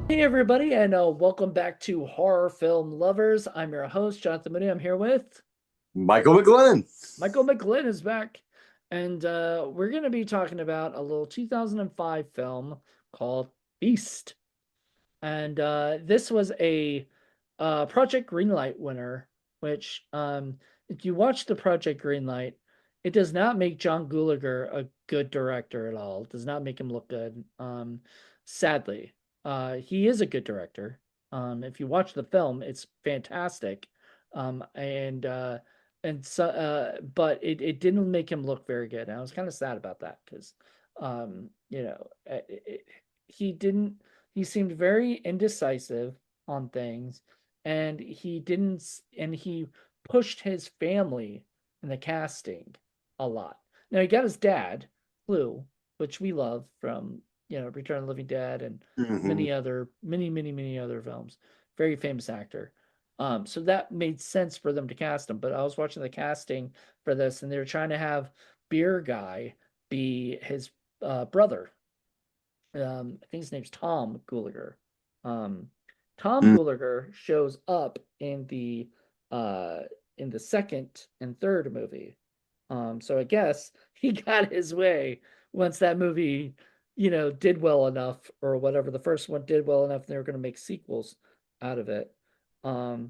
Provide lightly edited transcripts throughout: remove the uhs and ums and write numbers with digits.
Hey everybody, and welcome back to Horror Film Lovers. I'm your host, Jonathan Moody. I'm here with Michael McGlynn. Michael McGlynn is back, and we're going to be talking about a little 2005 film called Beast. And this was a Project Greenlight winner, which, if you watch the Project Greenlight, it does not make John Gulager a good director at all. It does not make him look good. Sadly, he is a good director. If you watch the film, it's fantastic. But it didn't make him look very good. And I was kind of sad about that because, he didn't he seemed very indecisive on things, and he pushed his family in the casting a lot. Now he got his dad, Lou, which we love from Return of the Living Dead and Hmm. many other films. Very famous actor. So that made sense for them to cast him. But I was watching the casting for this, and they were trying to have Beer Guy be his brother. I think his name's Tom Gulager. Um, Tom Gulager shows up uh in the second and third movie. So I guess he got his way once that movie, did well enough, or whatever. The first one did well enough, and they were going to make sequels out of it. Um,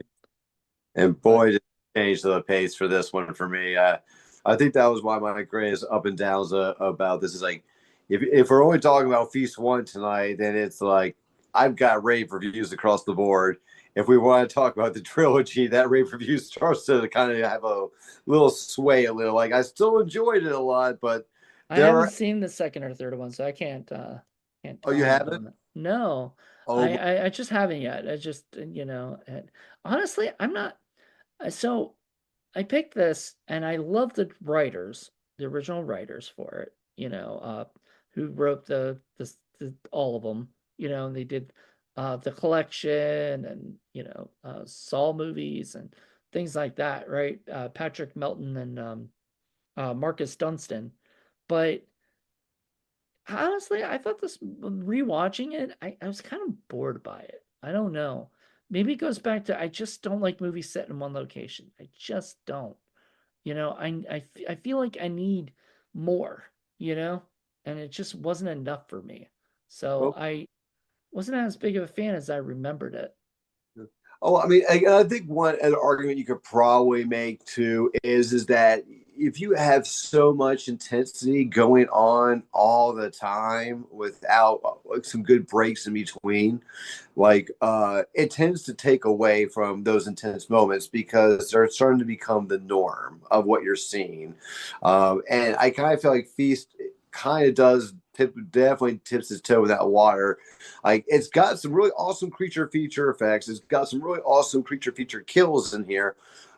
And but boy, did it change the pace for this one for me. I think that was why my greatest up and downs about this is like, if we're only talking about Feast One tonight, then it's like I've got rave reviews across the board. If we want to talk about the trilogy, that rave review starts to kind of have a little sway a little. Like I still enjoyed it a lot, but I there haven't are. seen the second or third one, so I can't Oh, you comment haven't? on it. No, Oh, I just haven't yet. I just honestly, I'm not. So I picked this, and I love the writers, the original writers for it. Who wrote the all of them. And they did the collection, and Saw movies and things like that, right? Patrick Melton and Marcus Dunstan. But honestly, I thought this rewatching it, I was kind of bored by it. I don't know. Maybe it goes back to I just don't like movies set in one location. I just don't. I feel like I need more, you know, and it just wasn't enough for me. So oh, I wasn't as big of a fan as I remembered it. Oh, I mean, I think one an argument you could probably make too is that if you have so much intensity going on all the time without like some good breaks in between, it tends to take away from those intense moments because they're starting to become the norm of what you're seeing. And I kind of feel like Feast kind of does definitely tips his toe in that water. Like it's got some really awesome creature feature effects. It's got some really awesome creature feature kills in here,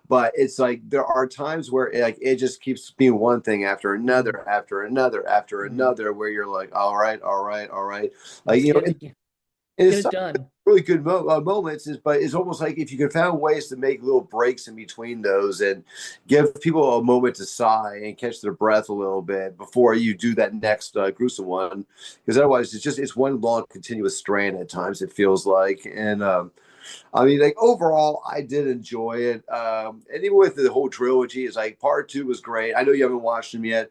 but it's like there are times where it just keeps being one thing after Mm, another, after another, after mm. another, where you're like, all right, all right, all right. Like Just you know, and get it's it some done. really good moments. But it's almost like if you could find ways to make little breaks in between those and give people a moment to sigh and catch their breath a little bit before you do that next gruesome one, because otherwise it's one long continuous strand at times. It feels like, and I mean, like overall, I did enjoy it. And even with the whole trilogy, is like part two was great. I know you haven't watched them yet,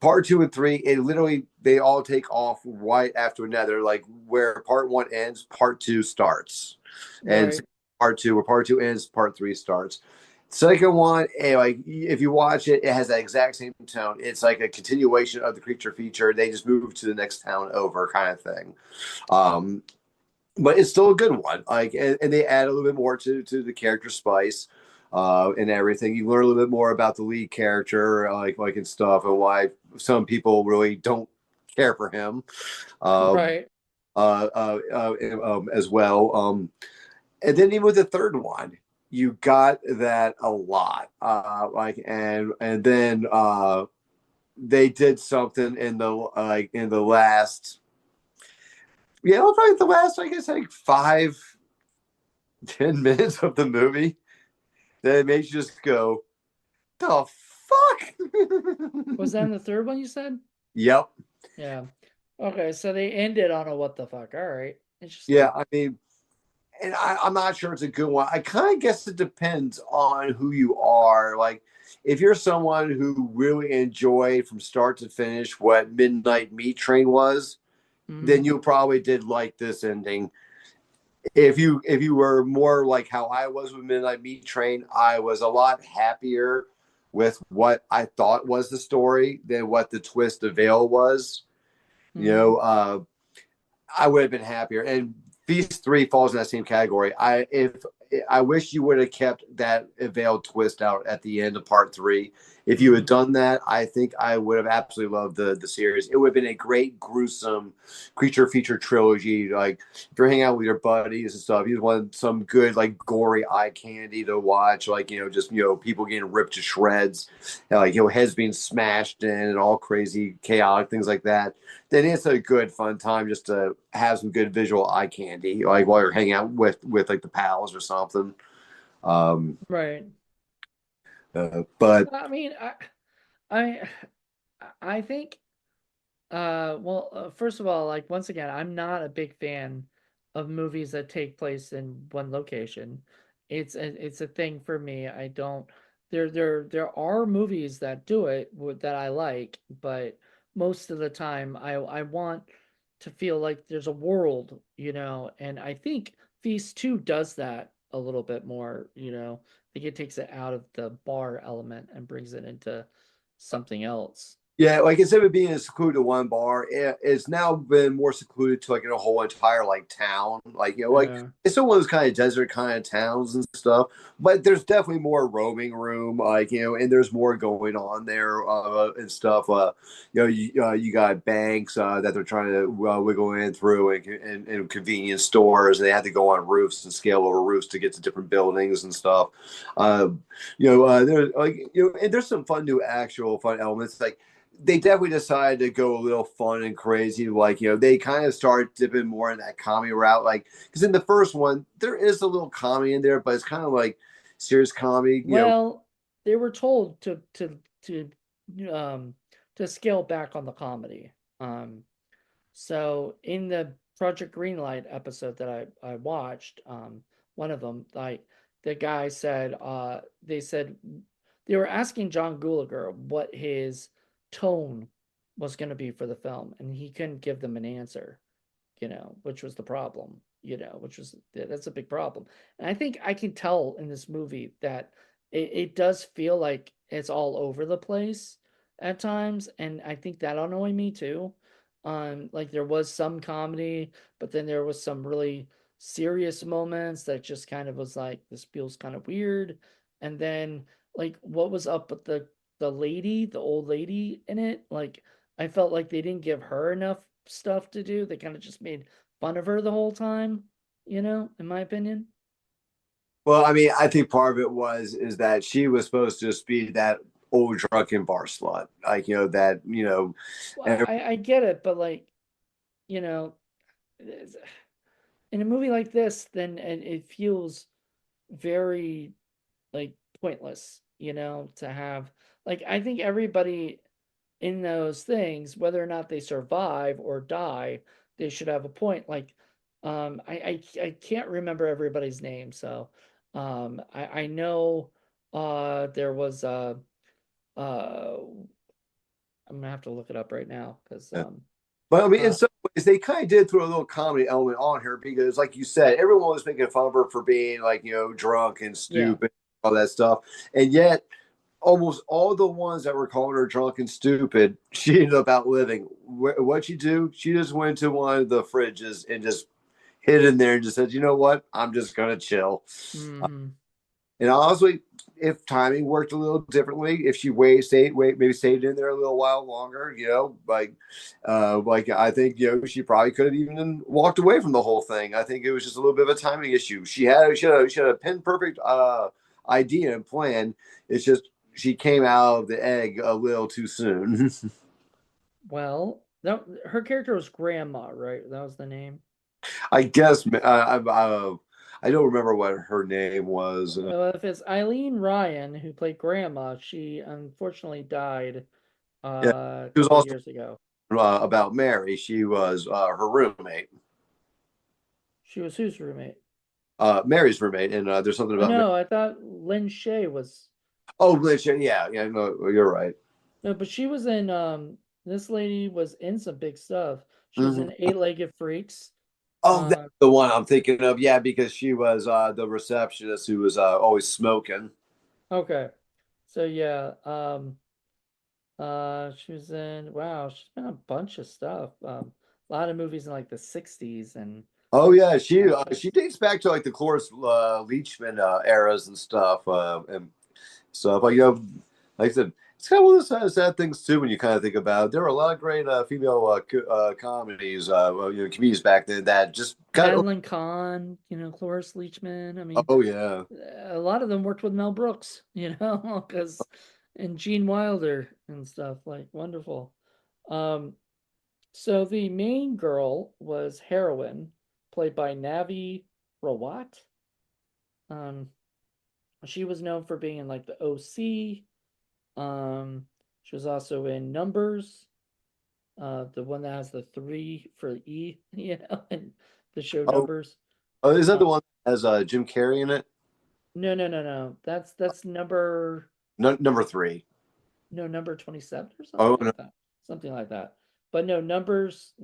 part two and three, it literally they all take off right after another. Like where part one ends, part two starts, and Right. part two, where part two ends, part three starts. Second one, like if you watch it, it has that exact same tone. It's like a continuation of the creature feature. They just move to the next town over, kind of thing. Um, but it's still a good one. Like, and they add a little bit more to the character spice, and everything. You learn a little bit more about the lead character, like and stuff, and why some people really don't care for him, um, Right. as well. And then even with the third one, you got that a lot. And then they did something in the last. Yeah, probably the last, I guess, like 5-10 minutes of the movie that it makes you just go, the fuck? Was that in the third one you said? Yep. Yeah. Okay, so they ended on a what the fuck. All right. Yeah, Interesting. I mean, and I'm not sure it's a good one. I kind of guess it depends on who you are. Like, if you're someone who really enjoyed from start to finish what Midnight Meat Train was, Hmm. then you probably did like this ending. If you were more like how I was with Midnight Meat Train, I was a lot happier with what I thought was the story than what the twist of Veil was. You Hmm. know, I would have been happier. And Feast 3 falls in that same category. I wish you would have kept that veiled twist out at the end of part 3. If you had Hmm. done that, I think I would have absolutely loved the series. It would have been a great gruesome creature feature trilogy. Like if you're hanging out with your buddies and stuff, you just want some good like gory eye candy to watch, like just people getting ripped to shreds, and, like heads being smashed in and all crazy chaotic things like that. Then it's a good fun time just to have some good visual eye candy, like while you're hanging out with like the pals or something. Um, Right. but I mean, I, I think, well, first of all, like once again, I'm not a big fan of movies that take place in one location. It's a thing for me. I don't. There are movies that do it that I like, but most of the time, I want to feel like there's a world, and I think Feast 2 does that a little bit more. I think it takes it out of the bar element and brings it into something else. yeah, like instead of being secluded to one bar, it's now been more secluded to like in a whole entire like town. Like like Yeah. it's still one of those kind of desert kind of towns and stuff. But there's definitely more roaming room, like and there's more going on there and stuff. You got banks that they're trying to wiggle in through, and convenience stores, and they have to go on roofs and scale over roofs to get to different buildings and stuff. There's like and there's some fun new actual fun elements like they definitely decided to go a little fun and crazy. Like, they kind of start dipping more in that comedy route. Like, because in the first one, there is a little comedy in there, but it's kind of like serious comedy. Well, they were told um to scale back on the comedy. Um so in the Project Greenlight episode that I watched, one of them, like the guy said, they said they were asking John Gulager what his tone was going to be for the film, and he couldn't give them an answer, which was the problem, which was that's a big problem. And I think I can tell in this movie that it does feel like it's all over the place at times, and I think that annoyed me too. Like there was some comedy, but then there was some really serious moments that just kind of was like this feels kind of weird. And then like what was up with the old lady in it? Like I felt like they didn't give her enough stuff to do. They kind of just made fun of her the whole time, in my opinion. Well, I mean, I think part of it is that she was supposed to just be that old drunken bar slut, like that Well, and I get it, but like, you know, in a movie like this, then it feels very like pointless, to have like I think everybody in those things, whether or not they survive or die, they should have a point. Like, I can't remember everybody's name, so I know there was uh I'm gonna have to look it up right now because But I mean, in uh some ways, they kind of did throw a little comedy element on her because, like you said, everyone was making fun of her for being like drunk and yeah. stupid, all that stuff, and yet almost all the ones that were calling her drunk and stupid, she ended up outliving. What she do? She just went to one of the fridges and just hid in there and just said, "You know what? I'm just gonna chill." Hmm. And honestly, if timing worked a little differently, if she maybe stayed in there a little while longer, like I think she probably could have even walked away from the whole thing. I think it was just a little bit of a timing issue. She had a pin perfect idea and plan. It's just she came out of the egg a little too soon. Well, no, her character was Grandma, right? That was the name. I guess I don't remember what her name was. Well, if it's Eileen Ryan who played Grandma, she unfortunately died Yeah, a she was couple also years ago. about Mary. She was her roommate. She was whose roommate? Mary's roommate, and there's something Oh about Mary. no, I thought Lynn Shay was. Oh, Glitch, yeah, yeah, no, you're right. No, but she was in this lady was in some big stuff. She was Hmm. in Eight-Legged Freaks. Oh, that's Um the one I'm thinking of. Yeah, because she was the receptionist who was always smoking. okay. So yeah, she was in wow, she's been in a bunch of stuff. A lot of movies in like the 60s and Oh yeah, stuff. she dates back to like the Cloris Leachman eras and stuff, and stuff. Like like I said, it's kind of one of those sad things too when you kind of think about it. There were a lot of great female comedies, comedies back then that just kind of. Madeline Kahn, Cloris Leachman. I mean, Oh yeah. a lot of them worked with Mel Brooks, because and Gene Wilder and stuff like wonderful. Um, so the main girl was Heroine, played by Navi Rawat. Um, she was known for being in like the OC. She was also in Numbers, the one that has the three for E, and the show Oh, Numbers. oh, is that Uh, the one that has Jim Carrey in it? no, no, no, no. That's number No, number three. no number 27 or something Oh no. like that. Something like that. But no, numbers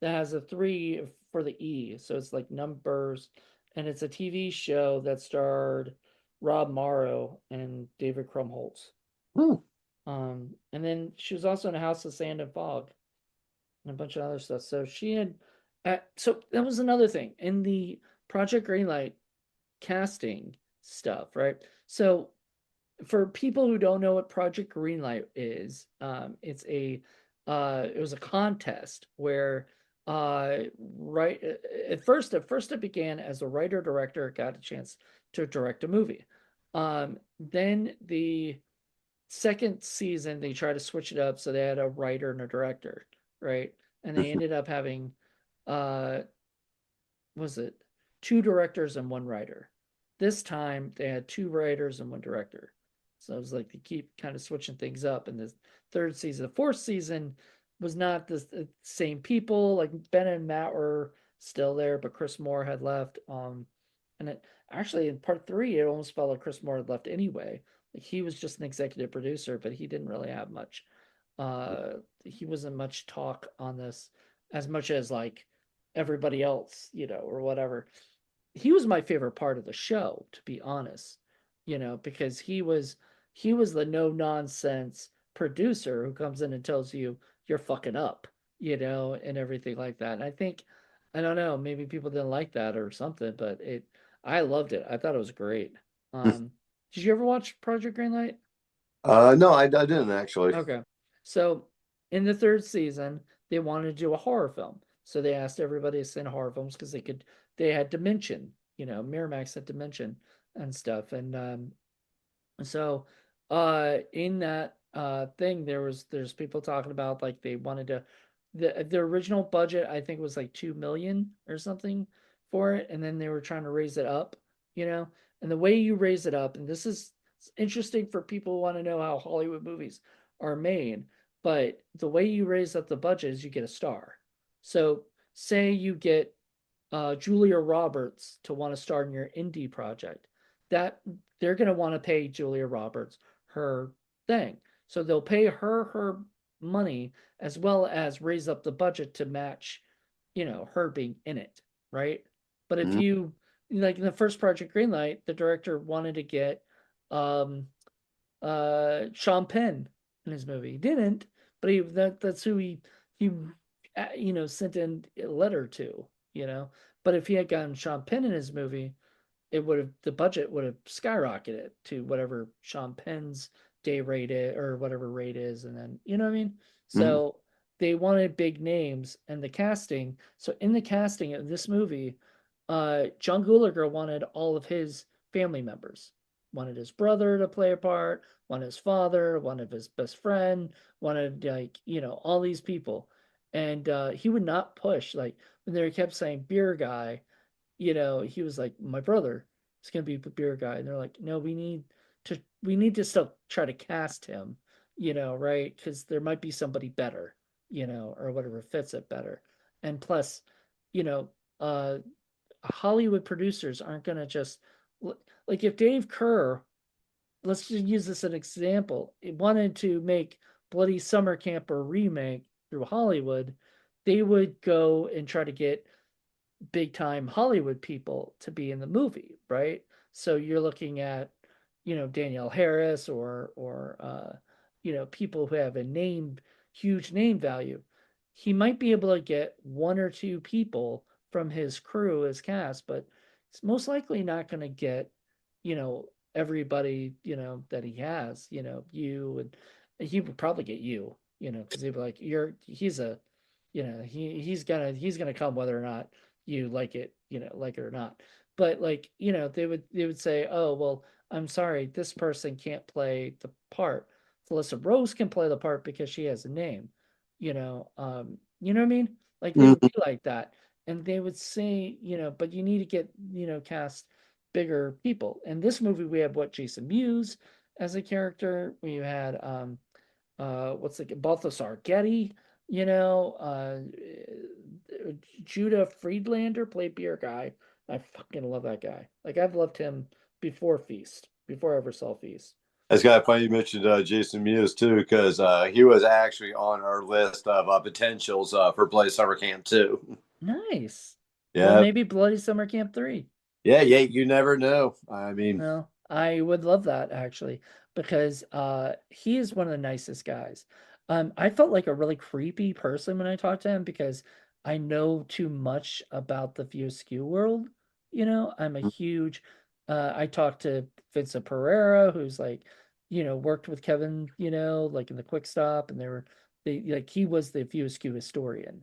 that has a three for the E. So it's like numbers. And it's a TV show that starred Rob Morrow and David Krumholtz. Hmm. And then she was also in a House of Sand and Fog and a bunch of other stuff. So she had so that was another thing in the Project Greenlight casting stuff, right? So for people who don't know what Project Greenlight is, it was a contest where right at first it began as a writer director got a chance to direct a movie. Then the second season they tried to switch it up so they had a writer and a director, right? And they ended up having uh was it two directors and one writer. This time they had two writers and one director. So it was like they keep kind of switching things up. And the third season, the fourth season was not the same people. Like Ben and Matt were still there, but Chris Moore had left. And it actually in part three, it almost felt like Chris Moore had left anyway. Like he was just an executive producer, but he didn't really have much. He wasn't much talk on this as much as like everybody else, or whatever. He was my favorite part of the show, to be honest, because he was the no nonsense producer who comes in and tells you you're fucking up, and everything like that. And I don't know, maybe people didn't like that or something, but I loved it. I thought it was great. Did you ever watch Project Greenlight? No, I didn't actually. Okay. So in the third season, they wanted to do a horror film. So they asked everybody to send horror films because they had Dimension, Miramax had Dimension and stuff. And so in that thing there's people talking about like they wanted to the original budget I think was like 2 million or something for it, and then they were trying to raise it up, you know. And the way you raise it up, and this is interesting for people who want to know how Hollywood movies are made, but the way you raise up the budget is you get a star. So say you get Julia Roberts to want to start in your indie project, that they're going to want to pay Julia Roberts her thing. So they'll pay her money as well as raise up the budget to match, her being in it, right? But if Mhm. you like in the first Project Greenlight, the director wanted to get um Sean Penn in his movie. He didn't, but that's who he sent in a letter to, you know. But if he had gotten Sean Penn in his movie, it would have the budget would have skyrocketed to whatever Sean Penn's day rate is, or whatever rate is, and then you know what I mean. Mhm. So they wanted big names and the casting. So in the casting of this movie, John Gulager wanted all of his family members, wanted his brother to play a part, wanted his father, wanted his best friend, wanted like all these people, and he would not push like when they kept saying beer guy, he was like, my brother is gonna be the beer guy. And they're like, no, we need to still try to cast him, right? Because there might be somebody better, or whatever fits it better. And plus, you know, Hollywood producers aren't going to just like if Dave Kerr, let's just use this as an example, wanted to make Bloody Summer Camp a remake through Hollywood, they would go and try to get big time Hollywood people to be in the movie, right? So you're looking at, Danielle Harris or people who have a huge name value. He might be able to get one or two people from his crew as cast, but it's most likely not going to get, you know, everybody, that he has, you and he would probably get because he'd be like, he's a, he's gonna come whether or not you like it or not. But like, they would say, "Oh, well, I'm sorry, this person can't play the part. Felissa Rose can play the part because she has a name." You know what I mean? Like they would be like that. And they would say, but you need to get, cast bigger people. In this movie, we have Jason Mewes as a character. We had what's the Balthasar Getty, you know, Judah Friedlander played Beer Guy. I fucking love that guy. Like I've loved him before Feast, before I ever saw Feast. It's kind of funny you mentioned Jason Mewes too, because he was actually on our list of potentials for Play Summer Camp too. Nice. Well, Yeah, maybe Bloody Summer Camp 3. yeah, yeah. You never know. I mean, Well, I would love that actually because he is one of the nicest guys. I felt like a really creepy person when I talked to him because I know too much about the View Askew world. I'm a huge I talked to Vincent Pereira, who's like, worked with Kevin, like in the Quick Stop, and he was the View Askew historian,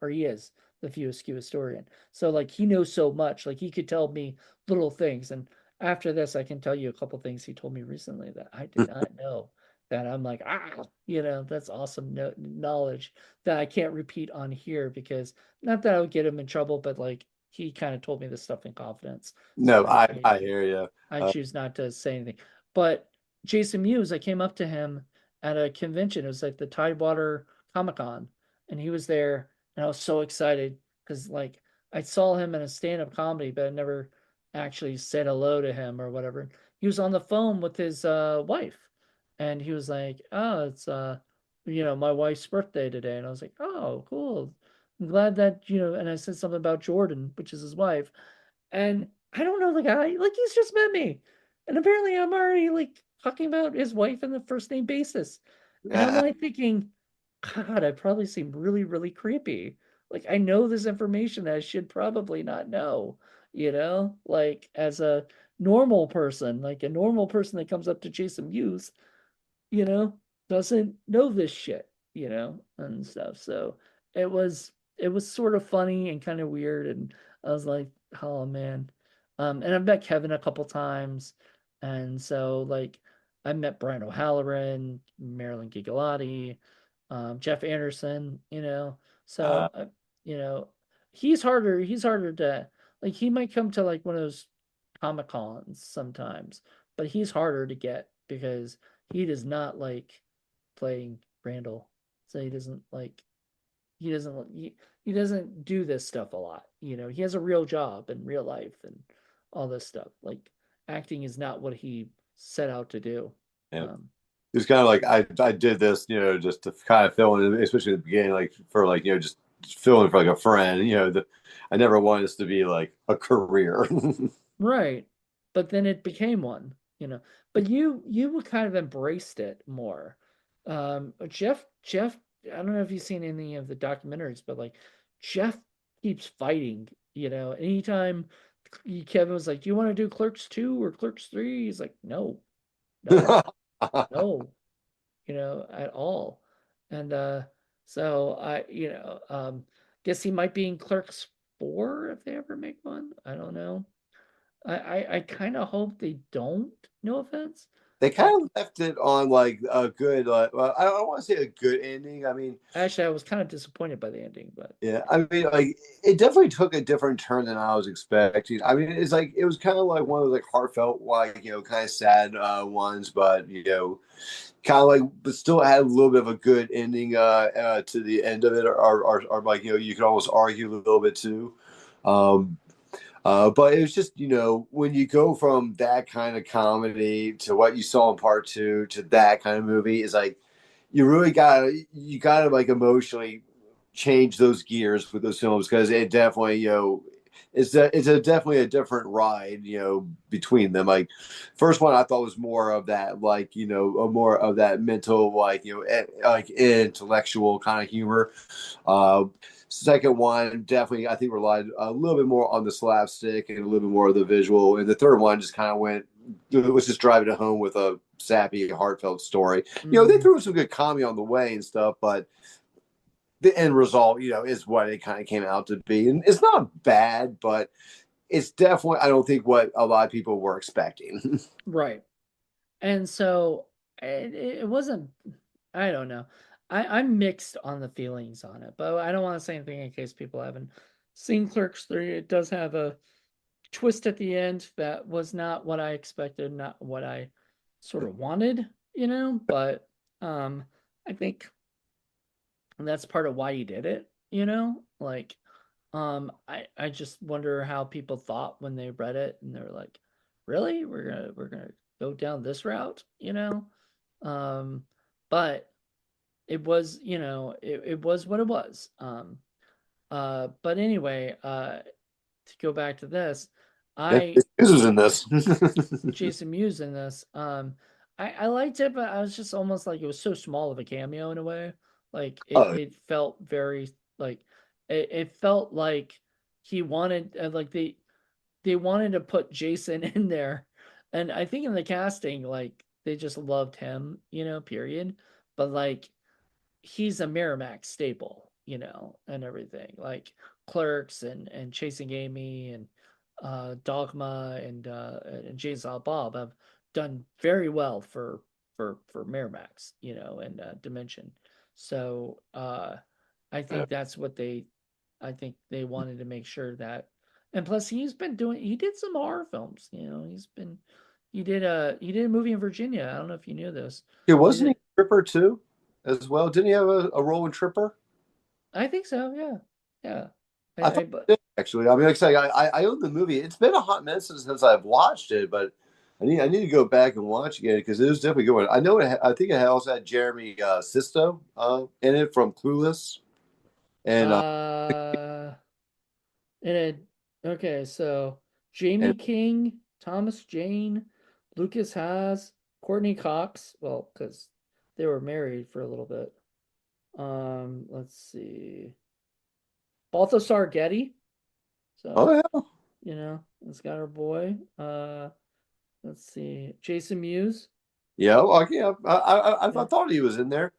or he is the View Askew historian. So like he knows so much, like he could tell me little things. And after this, I can tell you a couple things he told me recently that I did not know. That I'm like, that's awesome knowledge that I can't repeat on here because not that I would get him in trouble, but like he kind of told me this stuff in confidence. So no, I hear you. I choose not to say anything. But Jason Mewes, I came up to him at a convention. It was like the Tidewater Comic Con, and he was there, and I was so excited because like I saw him in a stand-up comedy, but I never actually said hello to him or whatever. He was on the phone with his wife, and he was like, "Oh, it's my wife's birthday today," and I was like, "Oh, cool. I'm glad that." And I said something about Jordan, which is his wife, and I don't know the guy. Like he's just met me. And apparently I'm already like talking about his wife in the first name basis. And I'm Uh, like thinking, God, I probably seem really, really creepy. Like I know this information that I should probably not know, like as a normal person, like a normal person that comes up to Jason Mewes, you know, doesn't know this shit, and stuff. So it was sort of funny and kind of weird, and I was like, oh man. And I've met Kevin a couple times, and so like I met Brian O'Halloran, Marilyn Gigalotti, Jeff Anderson, uh, so you know, he's harder to like he might come to like one of those Comic Cons sometimes, but he's harder to get because he does not like playing Randall. So he doesn't do this stuff a lot. He has a real job in real life and all this stuff. Like acting is not what he set out to do. yeah. Um, It's kind of like I did this, just to kind of fill in, especially at the beginning, like for like just fill in for like a friend. I never wanted this to be like a career. right. But then it became one, But you kind of embraced it more. Jeff, I don't know if you've seen any of the documentaries, but like Jeff keeps fighting, anytime Kevin was like, "Do you want to do Clerks 2 or Clerks 3?" He's like, "No, no, no, at all." And so guess he might be in Clerks 4 if they ever make one. I don't know. I kind of hope they don't. No offense. They Like, kind of left it on like a good, well, I don't want to say a good ending. I mean, actually, I was kind of disappointed by the ending, but yeah, I mean, like it definitely took a different turn than I was expecting. I mean, it's like it was kind of like one of those like heartfelt, like kind of sad ones, but kind of like, but still had a little bit of a good ending to the end of it, or like you could almost argue a little bit too. Um, but it was just, when you go from that kind of comedy to what you saw in part two to that kind of movie, is like you gotta like emotionally change those gears with those films, because it definitely, it's definitely a different ride, between them. Like, first one I thought was more of that, like, a more of that mental, like, like intellectual kind of humor. Second one definitely, I think, relied a little bit more on the slapstick and a little bit more of the visual. And the third one just kind of was just driving it home with a sappy, heartfelt story. They Mm, threw some good comedy on the way and stuff, but the end result, is what it kind of came out to be. And it's not bad, but it's definitely, I don't think, what a lot of people were expecting. right. And so it wasn't, I don't know. I'm mixed on the feelings on it, but I don't want to say anything in case people haven't seen Clerks 3. It does have a twist at the end that was not what I expected, not what I sort of wanted, but I think that's part of why he did it, Like I just wonder how people thought when they read it and they're like, "Really? We're gonna go down this route?" Um but it was, it was what it was. But anyway, to go back to this, This I was in this. Jason Mewes in this. I liked it, but I was just almost like it was so small of a cameo in a way. Like Oh, it felt very like it felt like he wanted like they wanted to put Jason in there, and I think in the casting like they just loved him, period. But like he's a Miramax staple, and everything like Clerks and Chasing Amy and Dogma and Jay Silent Bob have done very well for Miramax, and Dimension. So I think that's what I think they wanted to make sure that, and plus he did some horror films, he did a movie in Virginia. I don't know if you knew this. yeah, He wasn't did, he Tripper too, as well? Didn't he have a role in Tripper? I think so. Yeah, yeah. I I thought but he did, actually. I mean, like I say, I own the movie. It's been a hot minute since I've watched it, but I need to go back and watch again, because it was definitely a good one. I know I think it also had Jeremy Sisto in it from Clueless, and uh, and it okay. So and Jamie King, Thomas Jane, Lucas Haas, Courtney Cox. Well, because they were married for a little bit. Let's see, Balthasar Getty. oh So yeah, it's got our boy. Let's see, Jason Mewes, yeah, okay, I yeah, thought he was in there.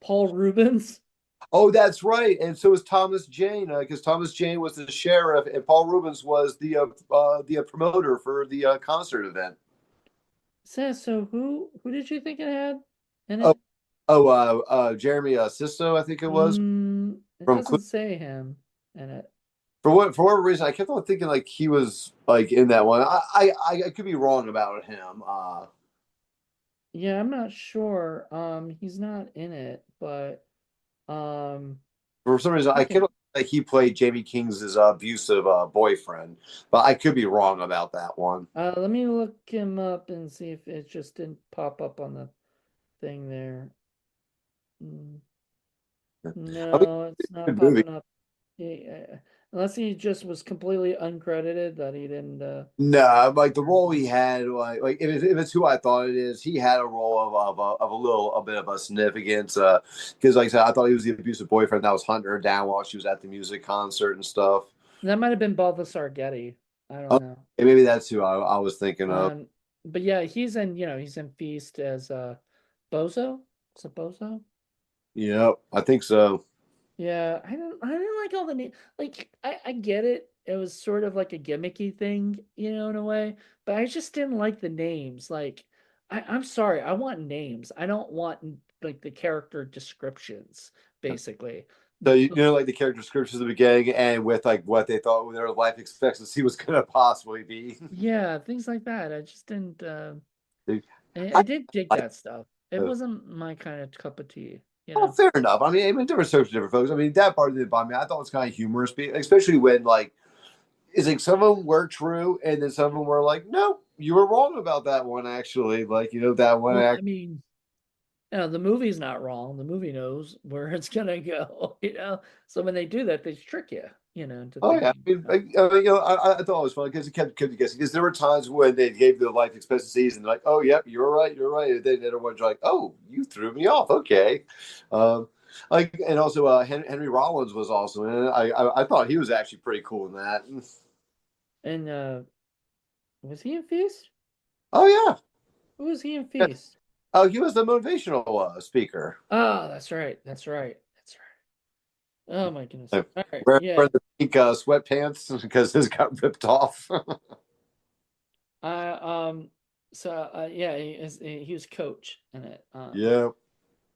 Paul Rubens. Oh, that's right. And so was Thomas Jane, because Thomas Jane was the sheriff, and Paul Rubens was the promoter for the concert event. So who did you think it had in Oh, it? Jeremy Sisto, I think it was It from doesn't say him in it. for whatever reason. I kept on thinking like he was like in that one. I could be wrong about him. Yeah, I'm not sure. He's not in it, but um, For some reason, I okay. kept like he played Jamie King's abusive boyfriend, but I could be wrong about that one. Let me look him up and see if it just didn't pop up on the thing there. Mm, I mean, no, it's not good movie. popping up. Unless he just was completely uncredited that he didn't. No, like the role he had, like if it's who I thought it is, he had a role of a bit of a significance. Because like I said, I thought he was the abusive boyfriend that was hunting her down while she was at the music concert and stuff. That might have been Balthasar Getty. I don't Oh, know. and maybe that's who I was thinking of. Um, but yeah, he's in Feast as Bozo. Is it Bozo? Yep, I think so. Yeah, I didn't like all the name. Like I get it. It was sort of like a gimmicky thing, in a way, but I just didn't like the names. Like I'm sorry, I want names. I don't want like the character descriptions, basically. So like the character descriptions at the beginning, and with like what they thought their life expectancy was going to possibly be. Yeah, things like that. I just didn't I I did dig like that stuff. It those. wasn't my kind of cup of tea, you Well, know. fair enough. I mean, different strokes for different folks. I mean, that part didn't bother me. I thought it was kind of humorous, especially when like it's like some of them were true, and then some of them were like, no, you were wrong about that one. Actually, like that one Well, act. I mean, the movie's not wrong. The movie knows where it's gonna go, you know. So when they do that, they trick you, into Oh yeah, thinking, I thought it was funny because it kept guessing. Because there were times when they gave the life expectancies and like, oh yep, you're right. And then everyone's like, oh, you threw me off. Okay, um, like and also Henry Rollins was also in it. I thought he was actually pretty cool in that. and was he in Feast? Oh yeah, Who was he in yeah. Feast? Oh, he was the motivational speaker. Oh, that's right. That's right. That's right. Oh my goodness. Uh, All right. wearing Yeah. the pink sweatpants because his got ripped off. Um. So yeah, he was coach in it. Yeah.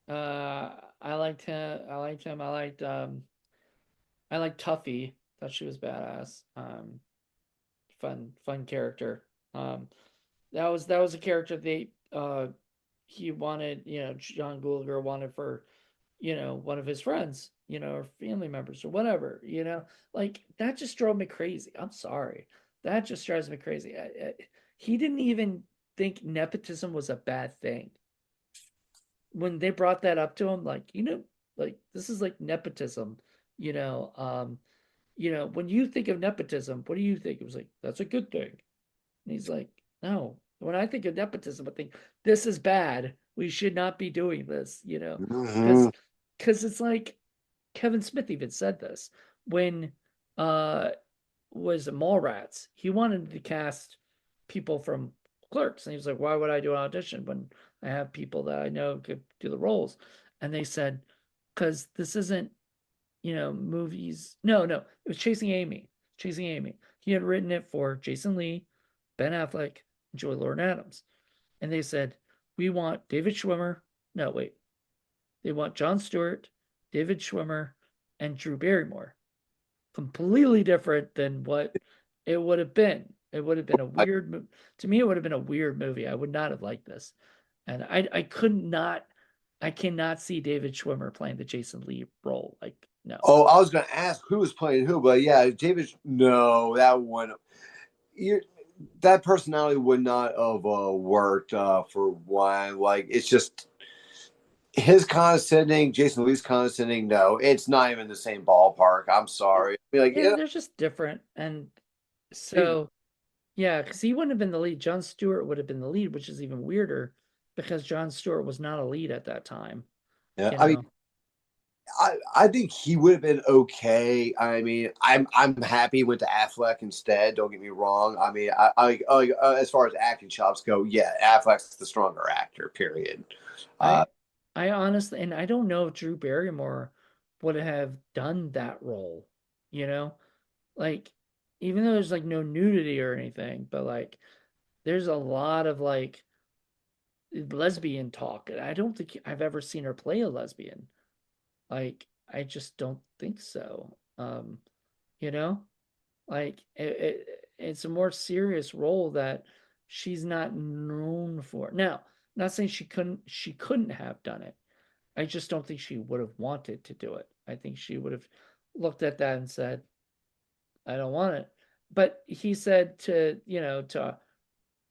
I liked him. I liked him. I liked Tuffy. Thought she was badass. Fun character. Um, that was a character he wanted. John Gulager wanted for one of his friends, or family members or whatever. Like that just drove me crazy. I'm sorry. That just drives me crazy. He didn't even think nepotism was a bad thing. When they brought that up to him, like, like this is like nepotism, you know, um, when you think of nepotism, what do you think? It was like, that's a good thing. And he's like, no. When I think of nepotism, I think this is bad. We should not be doing this, Hmm. because it's like Kevin Smith even said this when uh was Mallrats. He wanted to cast people from Clerks, and he was like, "Why would I do an audition when I have people that I know could do the roles?" And they said, "Because this isn't, movies." No, no, it was Chasing Amy. Chasing Amy. He had written it for Jason Lee, Ben Affleck, and Joy Lauren Adams, and they said, "We want David Schwimmer." No, wait. They want Jon Stewart, David Schwimmer, and Drew Barrymore. Completely different than what it would have been. It would have been a weird to me. It would have been a weird movie. I would not have liked this, and I could not. I cannot see David Schwimmer playing the Jason Lee role. Like, no. Oh, I was going to ask who was playing who, but yeah, David. No, that one. You that personality would not have worked for one. Like it's just his condescending, Jason Lee's condescending. No, it's not even the same ballpark. I'm sorry. I mean, like Yeah, they're just different, and yeah, so yeah, because he wouldn't have been the lead. Jon Stewart would have been the lead, which is even weirder because Jon Stewart was not a lead at that time. You I mean, know, I think he would have been okay. I mean, I'm happy he went to Affleck instead. Don't get me wrong. I mean, as far as acting chops go, yeah, Affleck's the stronger actor. Period. Uh, I I honestly, and I don't know if Drew Barrymore would have done that role, you know? Like, even though there's like no nudity or anything, but like there's a lot of like lesbian talk. And I don't think I've ever seen her play a lesbian. Like, I just don't think so. You know? Like it's a more serious role that she's not known for. Now, not saying she couldn't have done it. I just don't think she would have wanted to do it. I think she would have looked at that and said, I don't want it. But he said to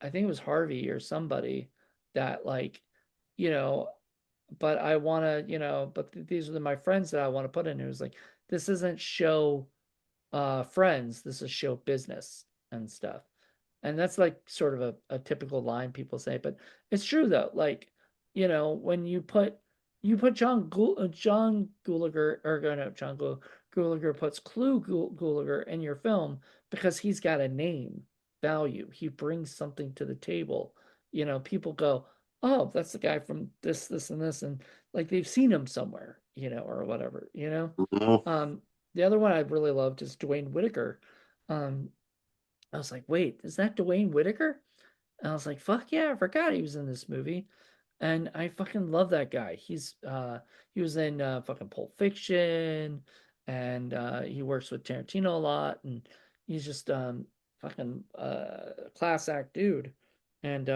I think it was Harvey or somebody that like, you know, but I want to, but these are my friends that I want to put in. It was like, this isn't show friends, this is show business and stuff. And that's like sort of a typical line people say, but it's true though. Like, when you put John Gulager, or no, Gulager puts Gulager in your film because he's got a name value. He brings something to the table. People go, oh, that's the guy from this, and this, and like they've seen him somewhere, or whatever. mhm. Um, the other one I really loved is Dwayne Whitaker. Um, I was like, wait, is that Dwayne Whitaker? And I was like, fuck yeah, I forgot he was in this movie. And I fucking love that guy. He was in fucking Pulp Fiction, and he works with Tarantino a lot, and he's just fucking class act dude. And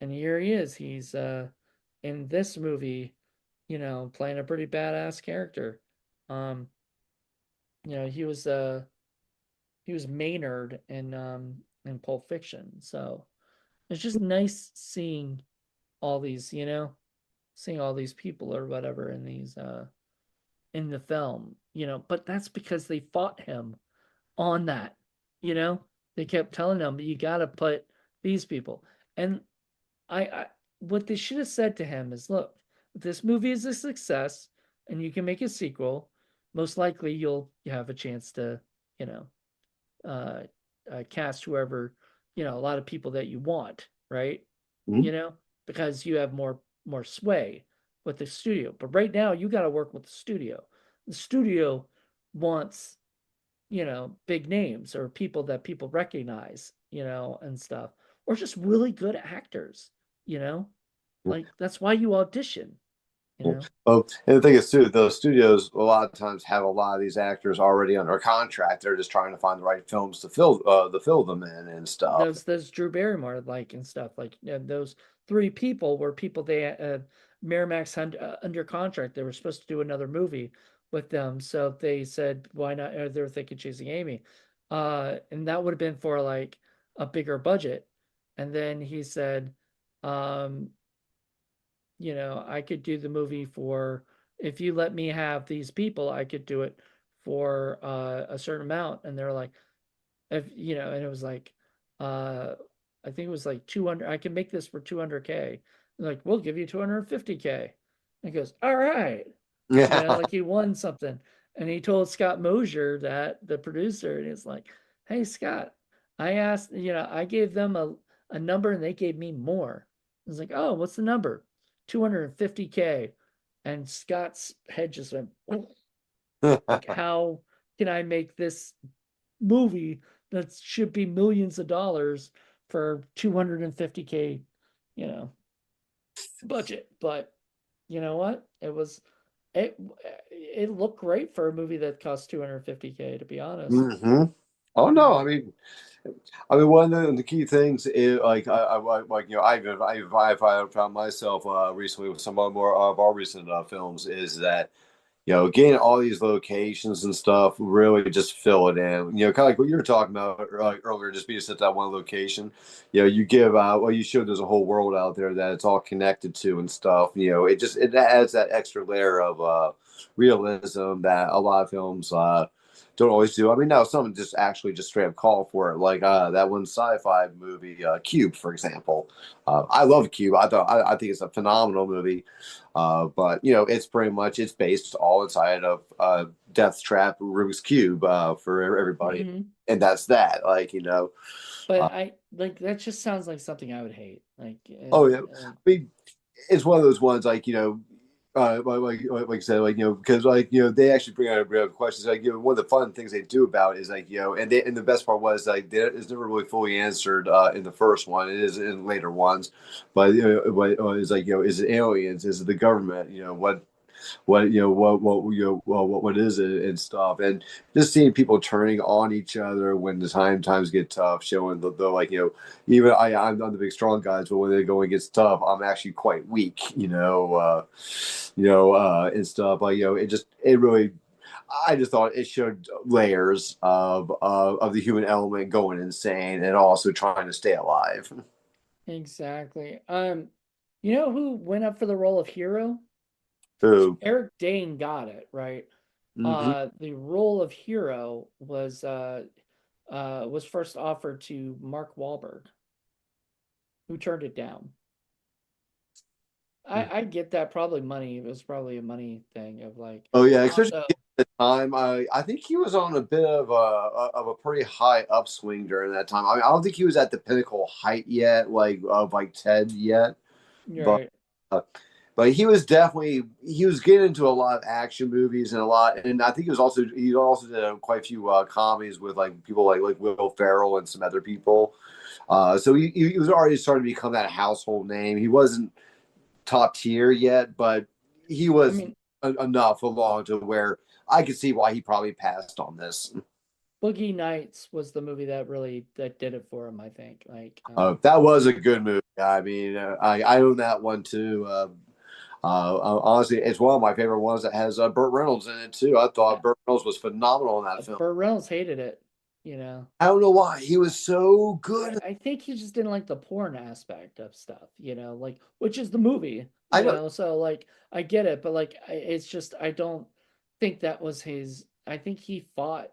here he is. He's in this movie, playing a pretty badass character. Um, he was he was Maynard in Pulp Fiction. So it's just nice seeing all these, seeing all these people or whatever in these in the film, but that's because they fought him on that, you know? They kept telling him you got to put these people. And I what they should have said to him is, look, if this movie is a success and you can make a sequel, most likely you'll have a chance to, you know, uh, cast whoever, a lot of people that you want, right? Mhm. You know, because you have more sway with the studio. But right now, you got to work with the studio. The studio wants, big names or people that people recognize, and stuff, or just really good actors, you know, like that's why you audition, you Yeah. know. Well, and the thing is, too, those studios a lot of times have a lot of these actors already under contract. They're just trying to find the right films to fill them in and stuff. Those Drew Barrymore like and stuff like those three people were people they Miramax under contract. They were supposed to do another movie with them, so they said why not? They were thinking Chasing Amy, and that would have been for like a bigger budget. And then he said, um, I could do the movie for if you let me have these people, I could do it for a certain amount. And they're like, if and it was like uh I think it was like 200. I can make this for 200K. Like, we'll give you 250K. And he goes, all right. Yeah. Like he won something. And he told Scott Mosier, that the producer, and he's like, hey Scott, I asked, I gave them a number and they gave me more. I was like, oh, what's the number? 250K. And Scott's head just went like, how can I make this movie that should be millions of dollars for 250K, you know, budget? But you know what? It it looked great for a movie that cost 250K, to be honest. hmm Oh You no, know, I mean, one of the key things is like I've found myself recently with some of more of our recent films is that getting all these locations and stuff really just fill it in. Kind of like what you were talking about earlier, just being set that one location. You give out, well, you show there's a whole world out there that it's all connected to and stuff. It adds that extra layer of realism that a lot of films don't always do. I mean, now some just actually just straight up call for it, like that one sci-fi movie, Cube, for example. I love Cube. I think it's a phenomenal movie. But it's pretty much it's based all inside of Death Trap Rubik's Cube for everybody, mm-hmm. and that's that. But Uh, I like that just sounds like something I would hate. Like, oh yeah, like I mean it's one of those ones like I said, because they actually bring out real questions. One of the fun things they do about it is and the best part was it's never really fully answered in the first one. It is in later ones, but it's is it aliens? Is it the government? What is it and stuff, and just seeing people turning on each other when the times get tough, showing the even I'm the big strong guys, but when they go and gets tough, I'm actually quite weak, and stuff it really. I just thought it showed layers of the human element going insane and also trying to stay alive. exactly. You know who went up for the role of hero? Ooh. Eric Dane got it, right? Mm-hmm. The role of hero was first offered to Mark Wahlberg, who turned it down. I get that, probably money. It was probably a money thing of like, Oh yeah, especially also, at the time. I think he was on a bit of a pretty high upswing during that time. I mean, I don't think he was at the pinnacle height yet, like of like Ted yet, but right. uh, but he was getting into a lot of action movies and a lot, and I think he also did quite a few comedies with like people like Will Ferrell and some other people. So he was already starting to become that household name. He wasn't top tier yet, but he I was mean, enough along to where I could see why he probably passed on this. Boogie Nights was the movie that did it for him, I think. Like, That was a good movie. I mean, I own that one too. Honestly, it's one of my favorite ones that has Burt Reynolds in it too. I thought yeah, Burt Reynolds was phenomenal in that film. Burt Reynolds hated it. you know. I don't know why he was so good. I think he just didn't like the porn aspect of stuff, you know, like which is the movie, I you know. know. So like I get it, but like it's just I don't think that was his. I think he fought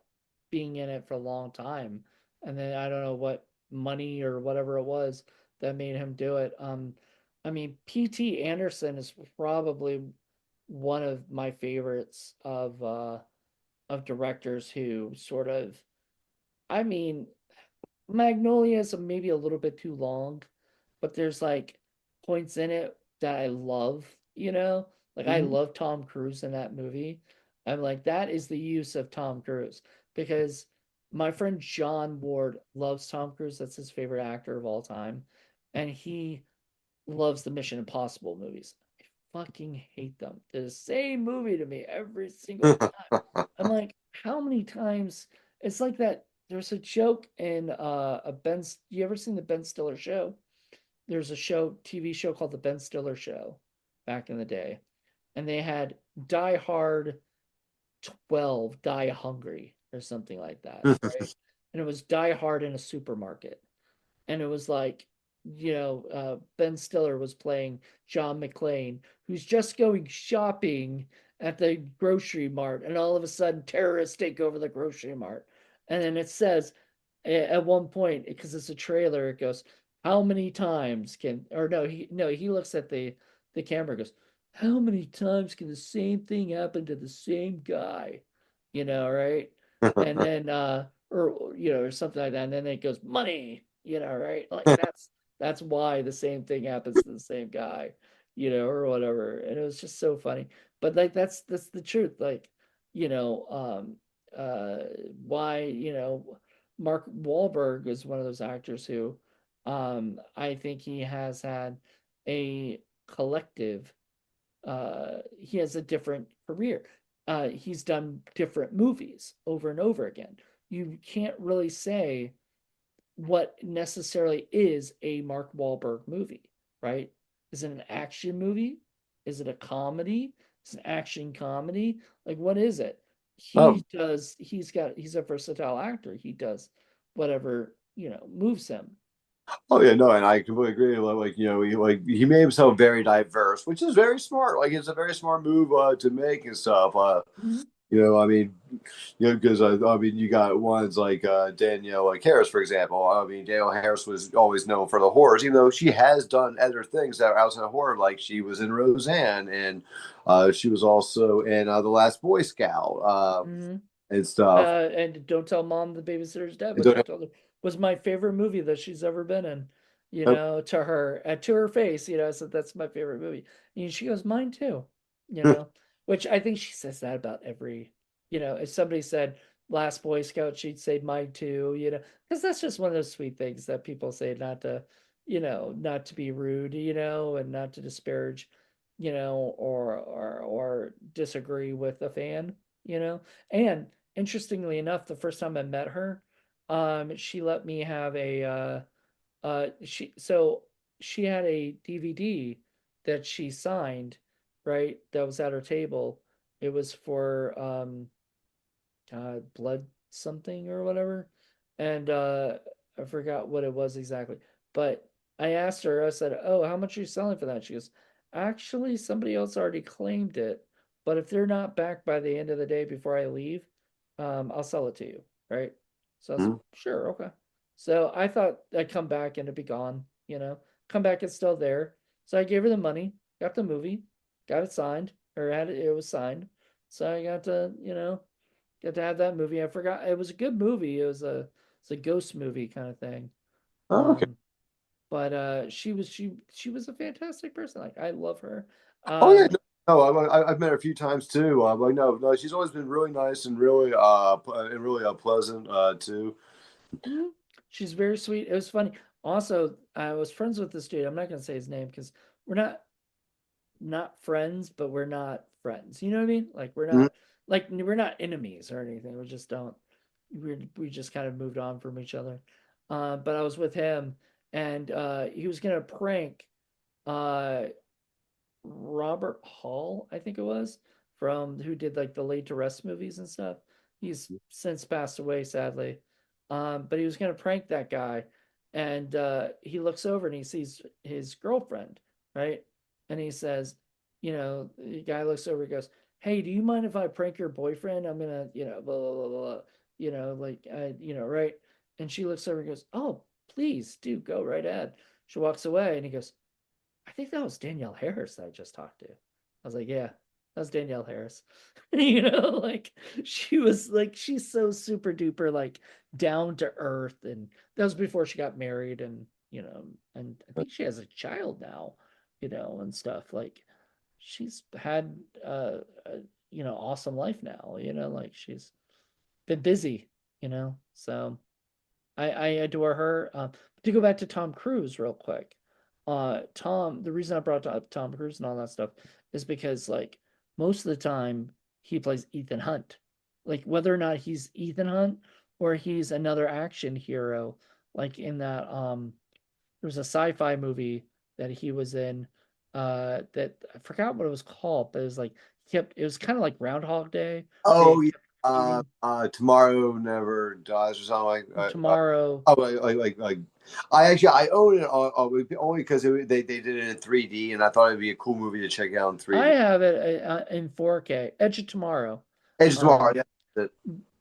being in it for a long time, and then I don't know what money or whatever it was that made him do it. I mean, P.T. Anderson is probably one of my favorites of directors who sort of. I mean, Magnolia is maybe a little bit too long, but there's like points in it that I love, you know? Like I Mhm. love Tom Cruise in that movie. I'm like, that is the use of Tom Cruise because my friend John Ward loves Tom Cruise. That's his favorite actor of all time. And he loves the Mission Impossible movies. I fucking hate them. They're the same movie to me every single time. I'm like, how many times? It's like that. There's a joke in a Ben. You ever seen the Ben Stiller show? There's a TV show called the Ben Stiller Show back in the day, and they had Die Hard 12, Die Hungry, or something like that, right? And it was Die Hard in a supermarket, and it was like Ben Stiller was playing John McClane, who's just going shopping at the grocery mart, and all of a sudden terrorists take over the grocery mart, and then it says at one point because it's a trailer, it goes, "How many times can?" Or no, he looks at the camera, and goes, "How many times can the same thing happen to the same guy?" Right? And then or something like that, and then it goes money, right? Like that's why the same thing happens to the same guy, or whatever. And it was just so funny. But like that's the truth. Like, you know, um uh why, Mark Wahlberg is one of those actors who I think he has had a collective he has a different career. He's done different movies over and over again. You can't really say what necessarily is a Mark Wahlberg movie, right? Is it an action movie? Is it a comedy? Is it an action comedy? Like, what is it? Oh, He's a versatile actor. He does whatever, moves him. oh yeah, no, and I completely agree. He made himself very diverse, which is very smart. Like it's a very smart move to make and stuff. Mhm. I mean, because I mean, you got ones like Danielle like Harris, for example. I mean, Danielle Harris was always known for the horrors, even though she has done other things that are outside of horror. Like she was in Roseanne, and she was also in The Last Boy Scout Mhm. and stuff. And Don't Tell Mom the Babysitter's Dead, And which I don't told her was my favorite movie that she's ever been in, have, to her face, so that's my favorite movie. And she goes, mine too, you know, which I think she says that about every, if somebody said Last Boy Scout, she'd say mine too, because that's just one of those sweet things that people say not to be rude, and not to disparage, or disagree with a fan, and interestingly enough, the first time I met her, she let me have she had a DVD that she signed, right? That was at her table. It was for blood something or whatever. And I forgot what it was exactly. But I asked her, I said, "Oh, how much are you selling for that?" She goes, "Actually, somebody else already claimed it, but if they're not back by the end of the day before I leave, I'll sell it to you." Right? So I was like, "Sure, okay." So I thought I'd come back and it'd be gone, Come back, it's still there. So I gave her the money, got the movie, got it signed, or it was signed. So I got to have that movie. I forgot it was a good movie. It's a ghost movie kind of thing. oh, okay. Um, but she was a fantastic person. Like I love her. Oh yeah, Um, no, I've met her a few times too. Like no, no, she's always been really nice and really pleasant too. mhm. She's very sweet. It was funny. Also, I was friends with this dude. I'm not gonna say his name because we're not friends, but we're not friends. You know what I mean? Like we're not enemies or anything. We just don't. We just kind of moved on from each other. But I was with him, and he was gonna prank uh, Robert Hall, I think it was, from who did like the Laid to Rest movies and stuff. He's since passed away, sadly. But he was gonna prank that guy, and he looks over and he sees his girlfriend, right? And he says, the guy looks over and goes, "Hey, do you mind if I prank your boyfriend? I'm gonna, blah blah blah blah, right?" And she looks over and goes, "Oh, please do go right ahead." She walks away, and he goes, "I think that was Danielle Harris that I just talked to." I was like, "Yeah, that's Danielle Harris." Like she was like, she's so super duper like down to earth, and that was before she got married, and I think she has a child now, and stuff. Like she's had a awesome life now, like she's been busy, so I adore her. To go back to Tom Cruise real quick, the reason I brought up Tom Cruise and all that stuff is because like most of the time he plays Ethan Hunt, like whether or not he's Ethan Hunt or he's another action hero, like in that there was a sci-fi movie that he was in, that I forgot what it was called, but it was like it was kind of like Groundhog Day, where he Oh yeah. kept eating Tomorrow Never Dies or something like. tomorrow. Oh, like. I own it only because they did it in 3D, and I thought it'd be a cool movie to check out in I 3D. have it in 4K, Edge of Tomorrow. Edge of Tomorrow, Um, yeah.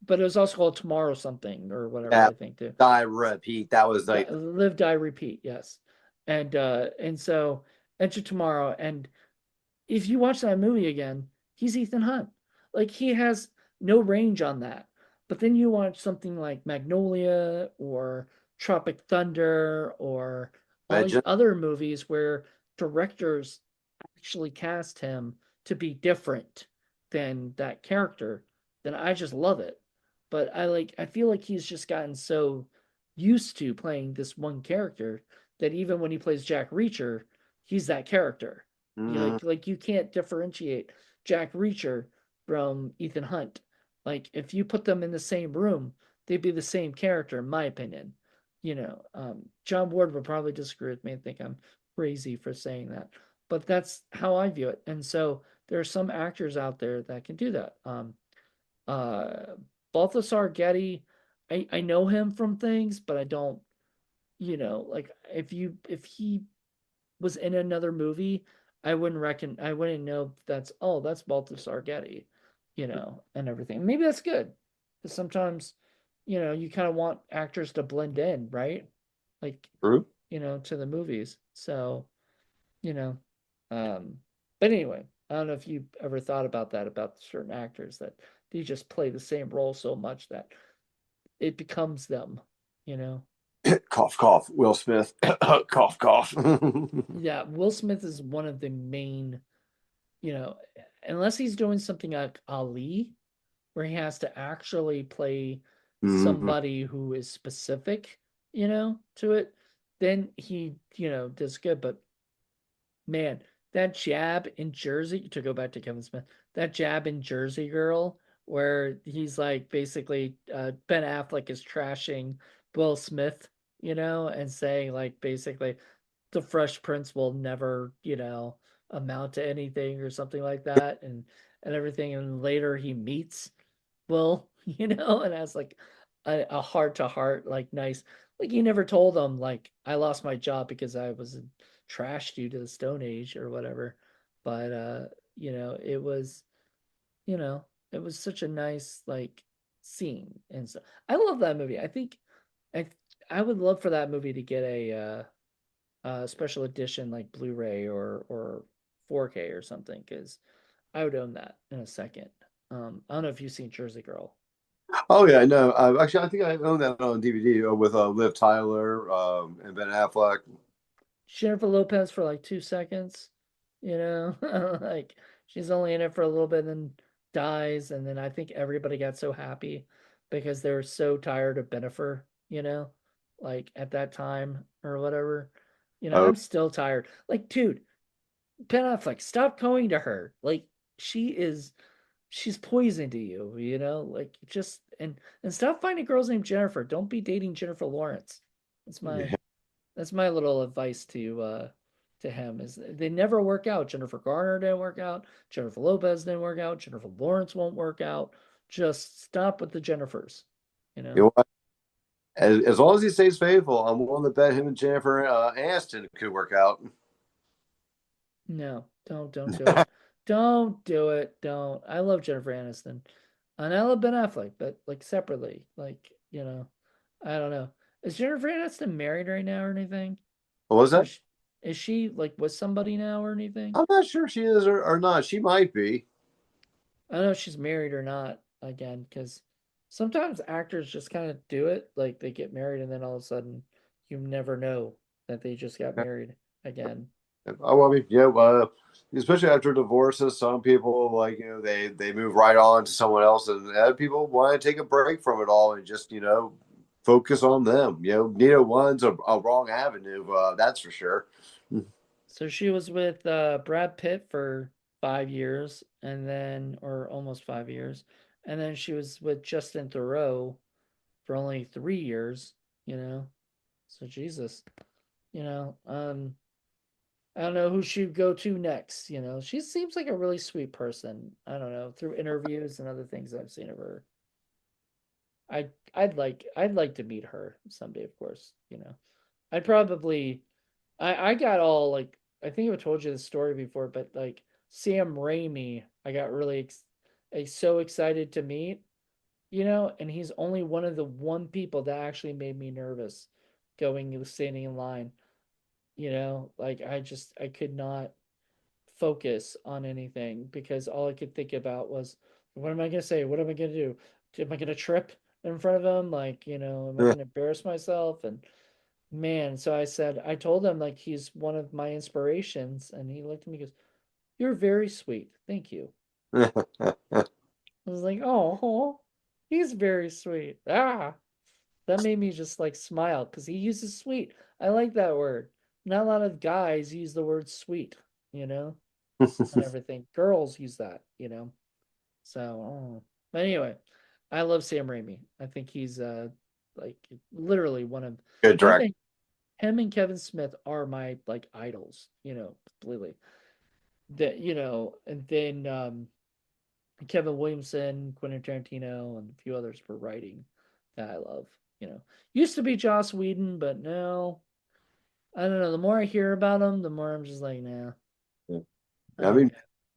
but it was also called Tomorrow something or whatever, Yeah, I think too. die repeat. That was like Live, Die, Repeat. Yes, and so Edge of Tomorrow, and if you watch that movie again, he's Ethan Hunt. Like he has no range on that. But then you watch something like Magnolia or Tropic Thunder or all these legend. other movies where directors actually cast him to be different than that character, then I just love it. But I feel like he's just gotten so used to playing this one character that even when he plays Jack Reacher, he's that character. You Mm, like you can't differentiate Jack Reacher from Ethan Hunt. Like if you put them in the same room, they'd be the same character, in my opinion. John Ward would probably disagree with me and think I'm crazy for saying that, but that's how I view it. And so there are some actors out there that can do that. Uh, Balthasar Getty, I know him from things, but I don't, like if he was in another movie, I wouldn't know that's Balthasar Getty, and everything. Maybe that's good because sometimes, you kind of want actors to blend in, right? Like, true. to the movies. So, you know, um, but anyway, I don't know if you ever thought about that about certain actors that they just play the same role so much that it becomes them, you know. Cough, cough. Will Smith. Cough, cough. Yeah, Will Smith is one of the main, you know, unless he's doing something like Ali, where he has to actually play Mhm. somebody who is specific, to it, then he, does good. But man, that jab in Jersey, to go back to Kevin Smith, that jab in Jersey Girl, where he's like basically Ben Affleck is trashing Will Smith, and saying like basically the Fresh Prince will never, amount to anything or something like that, and everything. And later he meets Will, and has like a heart to heart, like nice, like he never told him like I lost my job because I was trashed due to the Stone Age or whatever. But it was, you know, it was such a nice like scene, and so I love that movie. I think I I would love for that movie to get a special edition like Blu-ray or 4K or something because I would own that in a second. I don't know if you've seen Jersey Girl. Oh yeah, no. Actually, I think I own that on DVD with Liv Tyler and Ben Affleck. Jennifer Lopez for like 2 seconds, like she's only in it for a little bit and then dies. And then I think everybody got so happy because they were so tired of Bennifer, like at that time or whatever. Oh, I'm still tired. Like, dude, Ben Affleck, stop going to her. Like, she is, she's poison to you, like just, and stop finding girls named Jennifer. Don't be dating Jennifer Lawrence. That's my, yeah. that's my little advice to him is they never work out. Jennifer Garner didn't work out. Jennifer Lopez didn't work out. Jennifer Lawrence won't work out. Just stop with the Jennifers, you You know? know what? as long as he stays faithful, I'm willing to bet him and Jennifer Aniston could work out. No, don't do it. Don't do it. Don't. I love Jennifer Aniston. And I love Ben Affleck, but like separately. Like, I don't know. Is Jennifer Aniston married right now or anything? What was Or that? is she like with somebody now or anything? I'm not sure if she is or not. She might be. I don't know if she's married or not again, because sometimes actors just kind of do it. Like they get married and then all of a sudden you never know that they just got married again. Oh, well, I mean, yeah, especially after divorces, some people like they move right on to someone else, and other people want to take a break from it all and just focus on them. Neither one's a wrong avenue. That's for sure. So she was with Brad Pitt for 5 years, and then, or almost 5 years, and then she was with Justin Theroux for only 3 years. You know, so Jesus, you know, um, I don't know who she'd go to next. She seems like a really sweet person. I don't know through interviews and other things I've seen of her. I'd like to meet her someday, of course. I'd probably I got all like I think I told you the story before, but like Sam Raimi, I got really so excited to meet, and he's only one of the one people that actually made me nervous going and standing in line, like I could not focus on anything because all I could think about was what am I gonna say? What am I gonna do? Am I gonna trip in front of him? Like, am I gonna embarrass myself? And man, so I told him like he's one of my inspirations, and he looked at me and goes, "You're very sweet. Thank you." I was like, "Oh, he's very sweet." That made me just like smile because he uses sweet. I like that word. Not a lot of guys use the word sweet, you know, and everything. Girls use that. So, but anyway, I love Sam Raimi. I think he's like literally one of. Good I direct. think him and Kevin Smith are my like idols, completely. And then Kevin Williamson, Quentin Tarantino, and a few others for writing that I love. Used to be Joss Whedon, but no, I don't know. The more I hear about him, the more I'm just like, nah, I I'm mean, okay.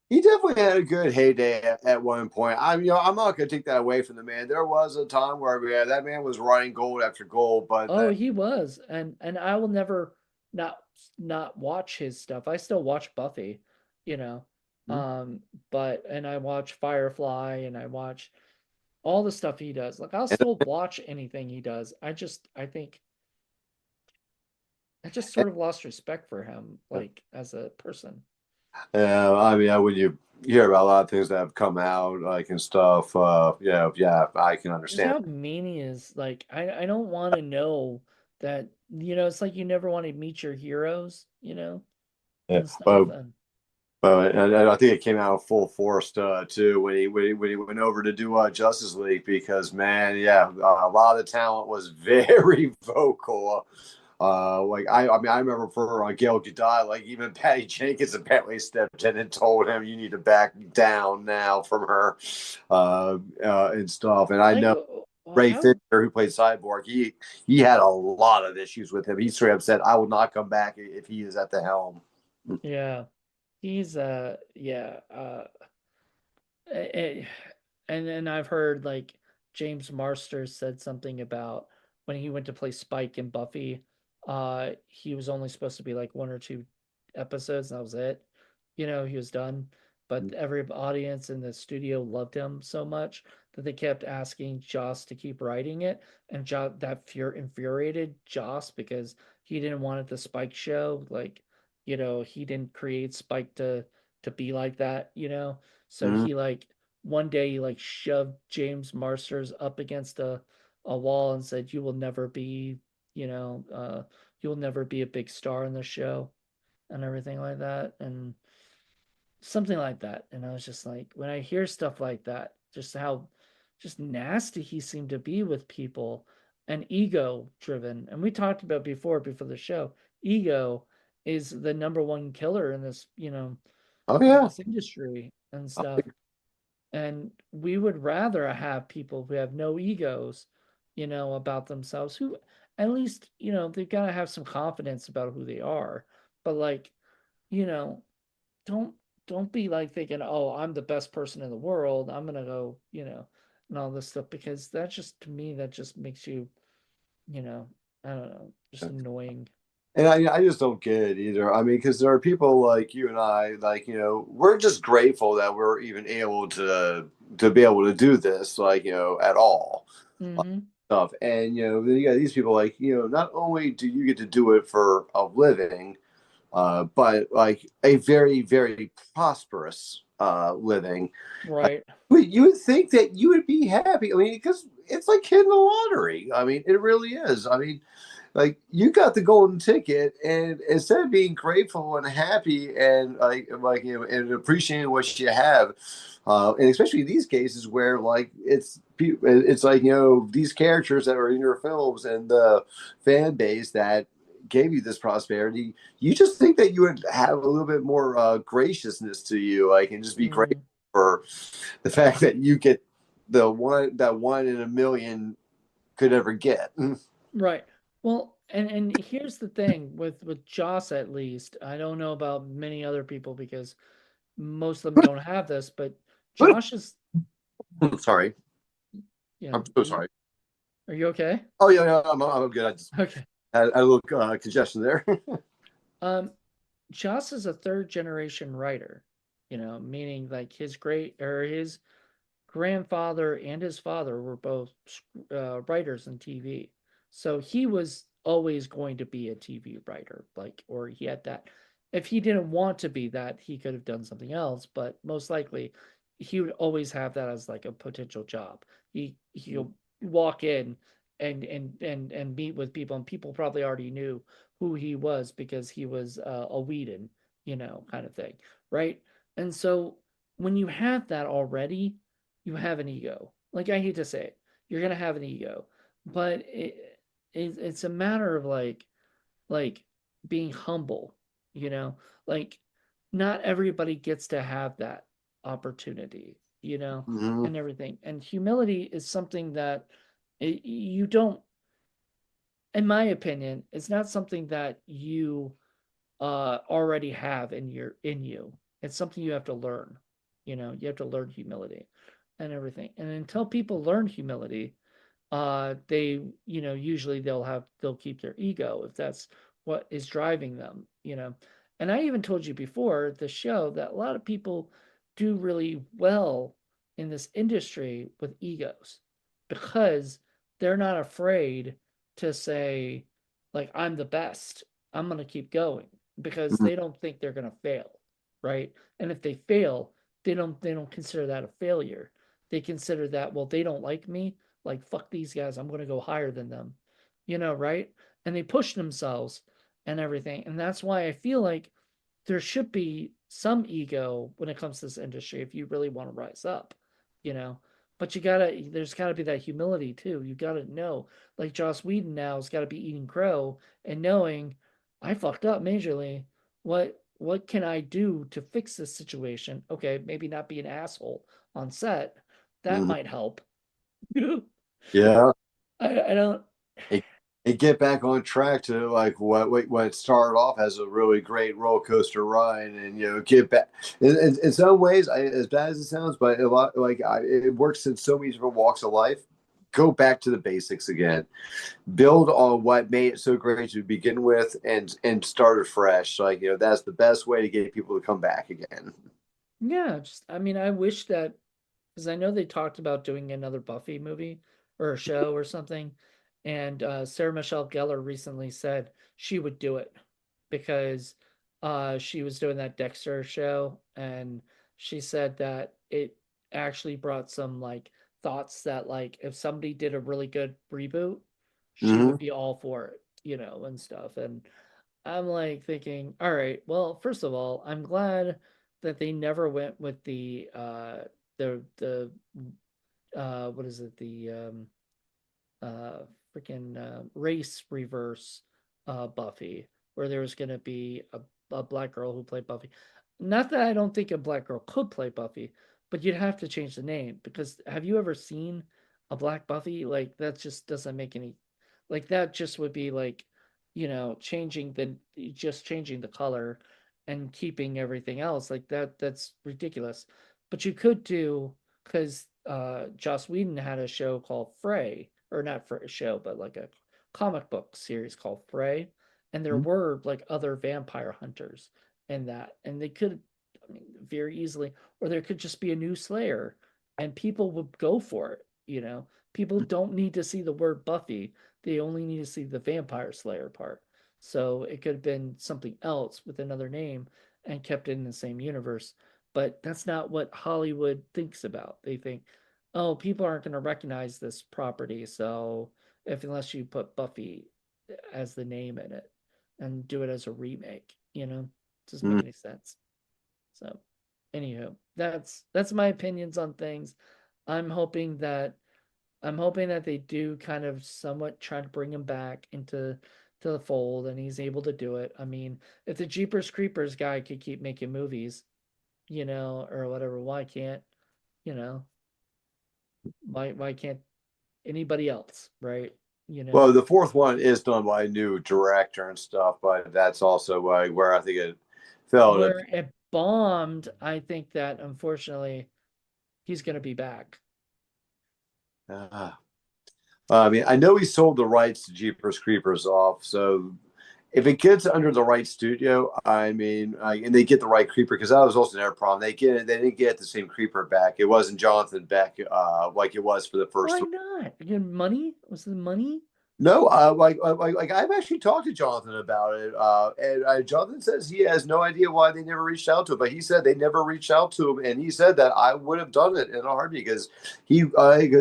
he definitely had a good heyday at one point. I'm not going to take that away from the man. There was a time where that man was running gold after gold, but Oh, he was, and I will never not not watch his stuff. I still watch Buffy, you know, um, but and I watch Firefly and I watch all the stuff he does. Like I'll and, still watch anything he does. I think I just sort of lost respect for him, like as a person. I mean, when you hear about a lot of things that have come out, like and stuff, yeah, I can Just understand. how mean he is. Like I don't want to know that, it's like you never want to meet your heroes, Yeah, and stuff. And and I think it came out full force too when he went over to do Justice League because man, yeah, a lot of the talent was very vocal. Like I mean, I remember for Gail Gadot, like even Patty Jenkins apparently stepped in and told him, "You need to back down now from her," and stuff. And I like know Ray Fisher, how who played Cyborg, he had a lot of issues with him. He straight up said, "I will not come back if he is at the helm." yeah. He's yeah, eh, and then I've heard like James Marsters said something about when he went to play Spike in Buffy, he was only supposed to be like 1 or 2 episodes, and that was it. He was done. But every audience in the studio loved him so much that they kept asking Joss to keep writing it, and that fear infuriated Joss because he didn't want it the Spike show. Like, he didn't create Spike to be like that. So Mm-hmm. he like one day he like shoved James Marsters up against a wall and said, you know, uh, you will never be a big star in the show and everything like that. And something like that. And I was just like, when I hear stuff like that, just how just nasty he seemed to be with people and ego driven. And we talked about before the show, ego is the number one killer in this, Oh in yeah. this industry and stuff. And we would rather have people who have no egos, about themselves, who at least, they've got to have some confidence about who they are. But like, you know, don't don't be like thinking, "Oh, I'm the best person in the world. I'm gonna go," and all this stuff because that just to me that just makes you, you know, I don't know, just annoying. And I just don't get it either. I mean, because there are people like you and I, like, we're just grateful that we're even able to be able to do this, like, at all Mm-hmm. stuff. And then you got these people like, not only do you get to do it for a living, but like a very, very prosperous living. Right. You would think that you would be happy. I mean, because it's like hitting the lottery. I mean, it really is. I mean, like you got the golden ticket, and instead of being grateful and happy and and appreciating what you have, and especially these cases where like it's like these characters that are in your films and the fan base that gave you this prosperity, you just think that you would have a little bit more graciousness to you, like, and just be grateful Mm, for the fact that you get the one in a million could ever get. right. Well, and here's the thing with Joss at least. I don't know about many other people because most of them don't have this, but Josh is, Sorry, you I'm know, so you sorry. are you okay? Oh yeah, yeah, I'm good. I just Okay. had a little congestion there. Um, Joss is a third generation writer, meaning like his grandfather and his father were both writers in TV. So he was always going to be a TV writer, like, or he had that. If he didn't want to be that, he could have done something else, but most likely he would always have that as like a potential job. He'll walk in and meet with people, and people probably already knew who he was because he was a Whedon, kind of thing, right? And so when you have that already, you have an ego. Like I hate to say it, you're gonna have an ego, but it's a matter of like being humble, you know, like not everybody gets to have that opportunity, Hmm. and everything. And humility is something that you don't, in my opinion, it's not something that you already have in you. It's something you have to learn. You have to learn humility and everything. And until people learn humility, they, usually they'll keep their ego if that's what is driving them, And I even told you before the show that a lot of people do really well in this industry with egos because they're not afraid to say, like, I'm the best. I'm going to keep going because they don't think they're going to fail, right? And if they fail, they don't consider that a failure. They consider that, well, they don't like me, like, fuck these guys, I'm going to go higher than them, right? And they push themselves and everything. And that's why I feel like there should be some ego when it comes to this industry if you really want to rise up, you know. But there's gotta be that humility too. You gotta know, like Joss Whedon now has got to be eating crow and knowing I fucked up majorly. What can I do to fix this situation? Okay, maybe not be an asshole on set. That Hmm. might help. I, Yeah, I don't. it, it get back on track to like what it started off as a really great roller coaster ride, and get back. In some ways, as bad as it sounds, but a lot like it works in so many different walks of life. Go back to the basics again. Build on what made it so great to begin with, and start afresh. Like that's the best way to get people to come back again. Yeah, just I mean, I wish that because I know they talked about doing another Buffy movie or a show or something, and Sarah Michelle Gellar recently said she would do it because she was doing that Dexter show, and she said that it actually brought some like thoughts that like if somebody did a really good reboot, she Hmm. would be all for it, and stuff. And I'm like thinking, all right, well, first of all, I'm glad that they never went with the what is it, the uh freaking race reverse Buffy, where there was gonna be a black girl who played Buffy. Not that I don't think a black girl could play Buffy, but you'd have to change the name because have you ever seen a black Buffy, like that just doesn't make any, like that just would be like, changing the color and keeping everything else like that. That's ridiculous. But you could do, because Joss Whedon had a show called Frey, or not for a show, but like a comic book series called Frey, and there Mhm. were like other vampire hunters in that, and they could, I mean, very easily, or there could just be a new Slayer, and people would go for it. People don't need to see the word Buffy; they only need to see the Vampire Slayer part. So it could have been something else with another name and kept it in the same universe. But that's not what Hollywood thinks about. They think, oh, people aren't going to recognize this property, so if unless you put Buffy as the name in it and do it as a remake, it doesn't make Mm. any sense. So, anywho, that's my opinions on things. I'm hoping that I'm hoping that they do kind of somewhat try to bring him back to the fold, and he's able to do it. I mean, if the Jeepers Creepers guy could keep making movies, or whatever, why can't, you know, why can't anybody else, right? You Well, know, the fourth one is done by a new director and stuff, but that's also where I think it fell to. where it bombed, I think that unfortunately he's going to be back. Uh, I mean, I know he sold the rights to Jeepers Creepers off, so if it gets under the right studio, I mean, and they get the right creeper, because that was also their problem. They didn't get the same creeper back. It wasn't Jonathan Beck like it was for the first Why three. not? Again, money? Was the money? No, I've actually talked to Jonathan about it, and Jonathan says he has no idea why they never reached out to him. But he said they never reached out to him, and he said that I would have done it in a heartbeat, because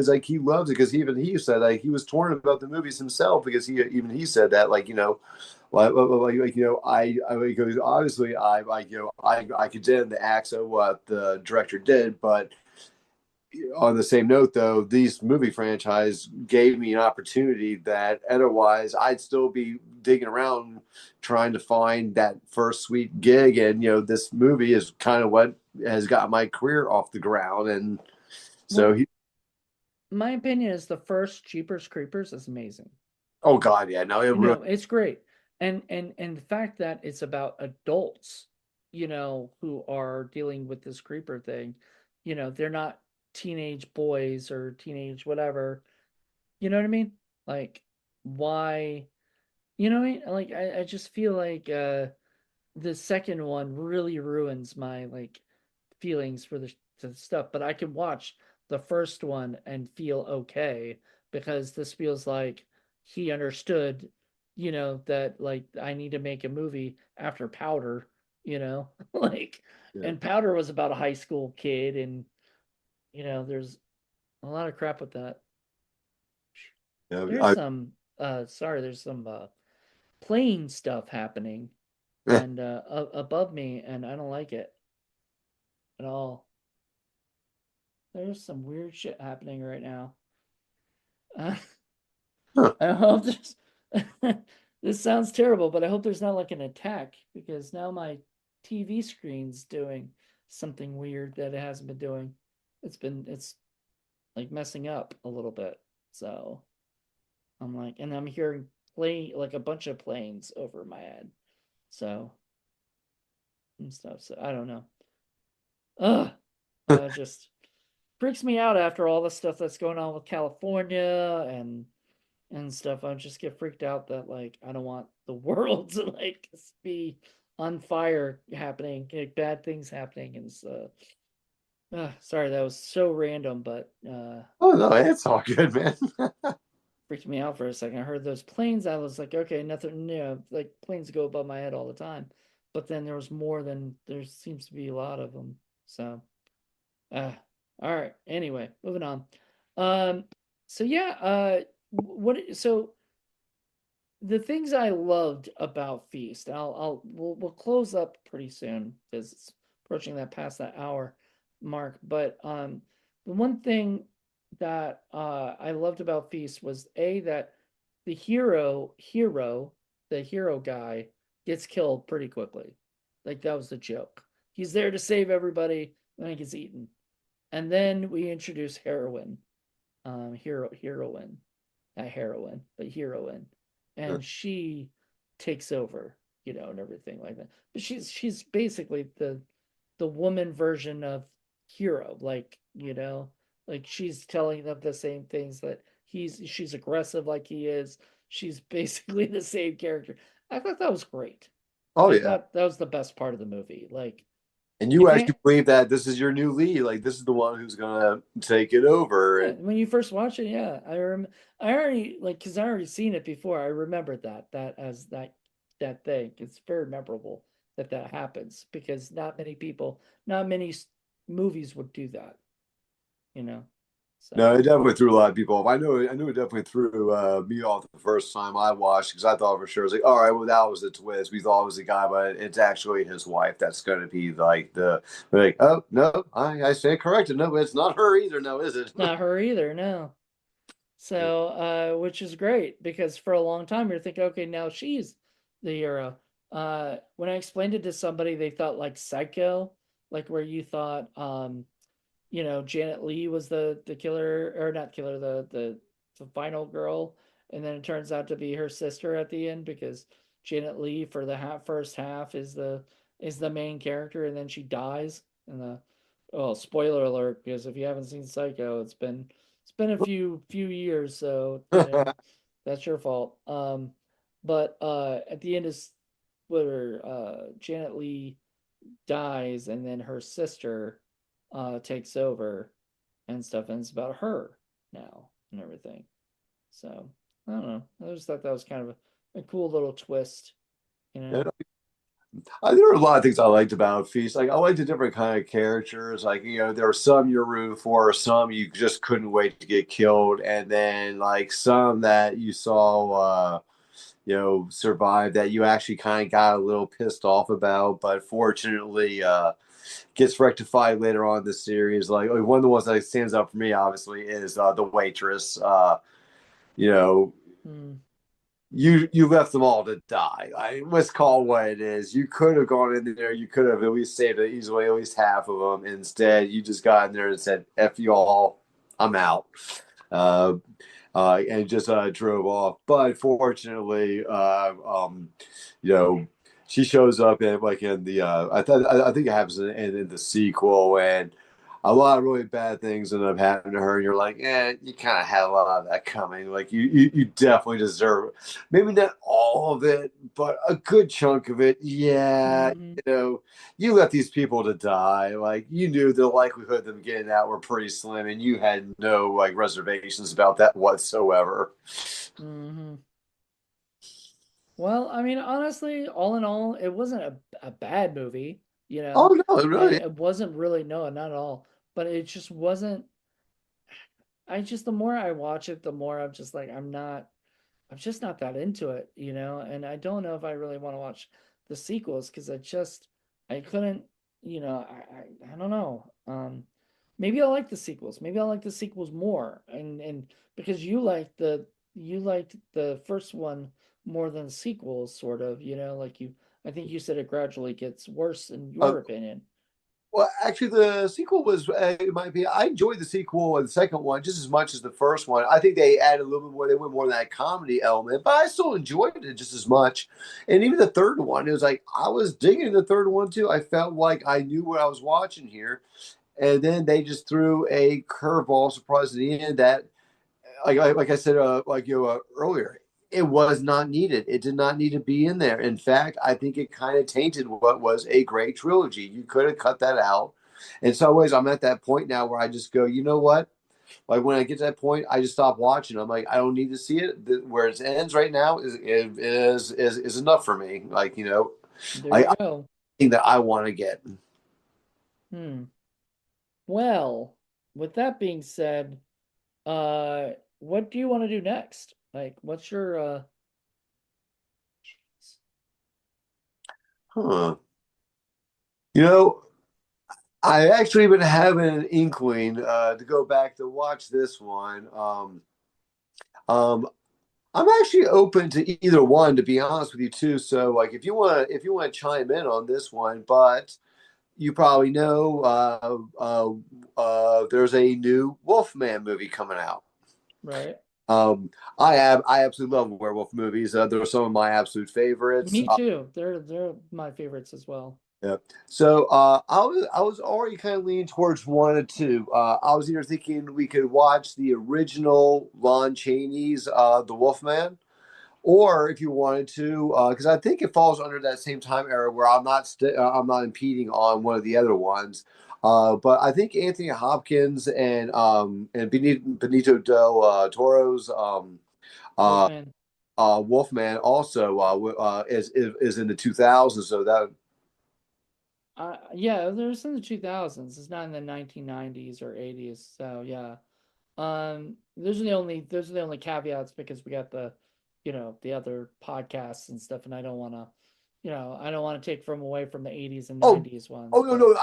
like he loves it, because even he said like he was torn about the movies himself, because he said that, like, because obviously I condemn the acts of what the director did, but on the same note, though, these movie franchise gave me an opportunity that otherwise I'd still be digging around trying to find that first sweet gig. And, this movie is kind of what has got my career off the ground. And so Well, my opinion is the first Jeepers Creepers is amazing. oh God, yeah, no, it really, It's great. And the fact that it's about adults, who are dealing with this creeper thing, they're not teenage boys or teenage whatever. You know what I mean? Like, why, what I mean? Like, I just feel like the second one really ruins my like feelings for the stuff, but I can watch the first one and feel okay, because this feels like he understood, that like I need to make a movie after Powder, like, yeah, and Powder was about a high school kid, and there's a lot of crap with that. There's I, some there's some plane stuff happening eh, and above me, and I don't like it at all. There's some weird shit happening right now. Uh, huh. I hope there's. This sounds terrible, but I hope there's not like an attack, because now my TV screen's doing something weird that it hasn't been doing. It's like messing up a little bit. So I'm like, and I'm hearing plane, like a bunch of planes over my head. So and stuff. So I don't know. Ugh. Just freaks me out after all the stuff that's going on with California and stuff. I just get freaked out that like I don't want the world to like be on fire happening, like, bad things happening, and so. Sorry, that was so random, but Oh no, it's all good, man. freaked me out for a second. I heard those planes. I was like, okay, nothing. Like planes go above my head all the time, but then there was more than there seems to be a lot of them. So, uh, all right. Anyway, moving on. Um, so yeah, what? So the things I loved about Feast, we'll close up pretty soon because it's approaching that past that hour mark. But the one thing that I loved about Feast was that the the hero guy gets killed pretty quickly. Like that was the joke. He's there to save everybody, then he gets eaten. And then we introduce heroin. heroine, not heroine, but heroine, Huh. and she takes over, and everything like that. But she's basically the woman version of Hero, like like she's telling them the same things that she's aggressive like he is. She's basically the same character. I thought that was great. Oh I yeah. thought that was the best part of the movie. Like, And you if actually it, believe that this is your new lead, like this is the one who's gonna take it over. yeah, And when you first watch it, yeah, I already like because I already seen it before. I remembered that as that thing. It's very memorable that that happens because not many movies would do that, you know. no, So it definitely threw a lot of people off. I knew it definitely threw me off the first time I watched because I thought for sure, I was like, all right, well that was the twist. We thought it was the guy, but it's actually his wife that's going to be like the like. Oh no, I stand corrected. No, it's not her either. No, is it? it's not her either, no. So which is great because for a long time you're thinking, okay, now she's the hero. When I explained it to somebody, they thought like Psycho, like where you thought Janet Leigh was the killer or not killer, the final girl, and then it turns out to be her sister at the end because Janet Leigh for the first half is the main character, and then she dies. And the oh, spoiler alert, because if you haven't seen Psycho, it's been a few years, so that's your fault. But at the end is where Janet Leigh dies, and then her sister takes over and stuff, and it's about her now and everything. So I don't know. I just thought that was kind of a cool little twist, you Yeah, know. there were a lot of things I liked about Feast. Like I liked the different kind of characters. Like there were some you're rooting for, some you just couldn't wait to get killed, and then like some that you saw, survive that you actually kind of got a little pissed off about. But fortunately, gets rectified later on in the series. Like one of the ones that stands out for me, obviously, is the waitress. You know, Hmm. you left them all to die. Let's call it what it is. You could have gone in there. You could have at least saved it easily, at least half of them. Instead, you just got in there and said, "F you all, I'm out," uh, and just drove off. But fortunately, you know, she shows up in like in the I think it happens in the sequel and a lot of really bad things end up happening to her, and you're like, you kind of had a lot of that coming. Like you definitely deserve maybe not all of it, but a good chunk of it. Yeah, Hmm. you let these people to die. Like you knew the likelihood of them getting out were pretty slim, and you had no like reservations about that whatsoever. Hmm. Well, I mean, honestly, all in all, it wasn't a bad movie, Oh no, really. It wasn't really, no, not at all. But it just wasn't. The more I watch it, the more I'm just like, I'm just not that into it, and I don't know if I really want to watch the sequels because I couldn't, I don't know. Maybe I like the sequels. Maybe I like the sequels more, and because you liked the first one more than the sequels, sort of, like I think you said it gradually gets worse in Uh, your opinion. Well, actually, the sequel was, in my opinion, I enjoyed the sequel and the second one just as much as the first one. I think they added a little bit more, they went more of that comedy element, but I still enjoyed it just as much. And even the third one, it was like, I was digging the third one too. I felt like I knew what I was watching here. And then they just threw a curveball surprise at the end that like I said earlier, it was not needed. It did not need to be in there. In fact, I think it kind of tainted what was a great trilogy. You could have cut that out. In some ways, I'm at that point now where I just go, you know what? Like when I get to that point, I just stop watching. I'm like, I don't need to see it. Where it ends right now is enough for me. Like There you I go. think that I want to get. Hmm. Well, with that being said, what do you want to do next? Like, what's your Huh. You know, I actually been having an inkling to go back to watch this one. Um, I'm actually open to either one, to be honest with you, too. So, like, if you want to chime in on this one, but you probably know there's a new Wolfman movie coming out. right? Um, I absolutely love werewolf movies. They're some of my absolute favorites. Me too. They're my favorites as well. Yeah. So I was already kind of leaning towards one or two. I was either thinking we could watch the original Lon Chaney's The Wolfman, or if you wanted to, because I think it falls under that same time era where I'm not impeding on one of the other ones. But I think Anthony Hopkins and Benito del Toro's uh, Wolfman. Wolfman also is in the 2000s. So that Yeah, there's in the 2000s. It's not in the 1990s or 80s. So yeah. Those are the only caveats because we got the, the other podcasts and stuff, and I don't want to, I don't want to take from away from the 80s and oh 90s oh ones, no but no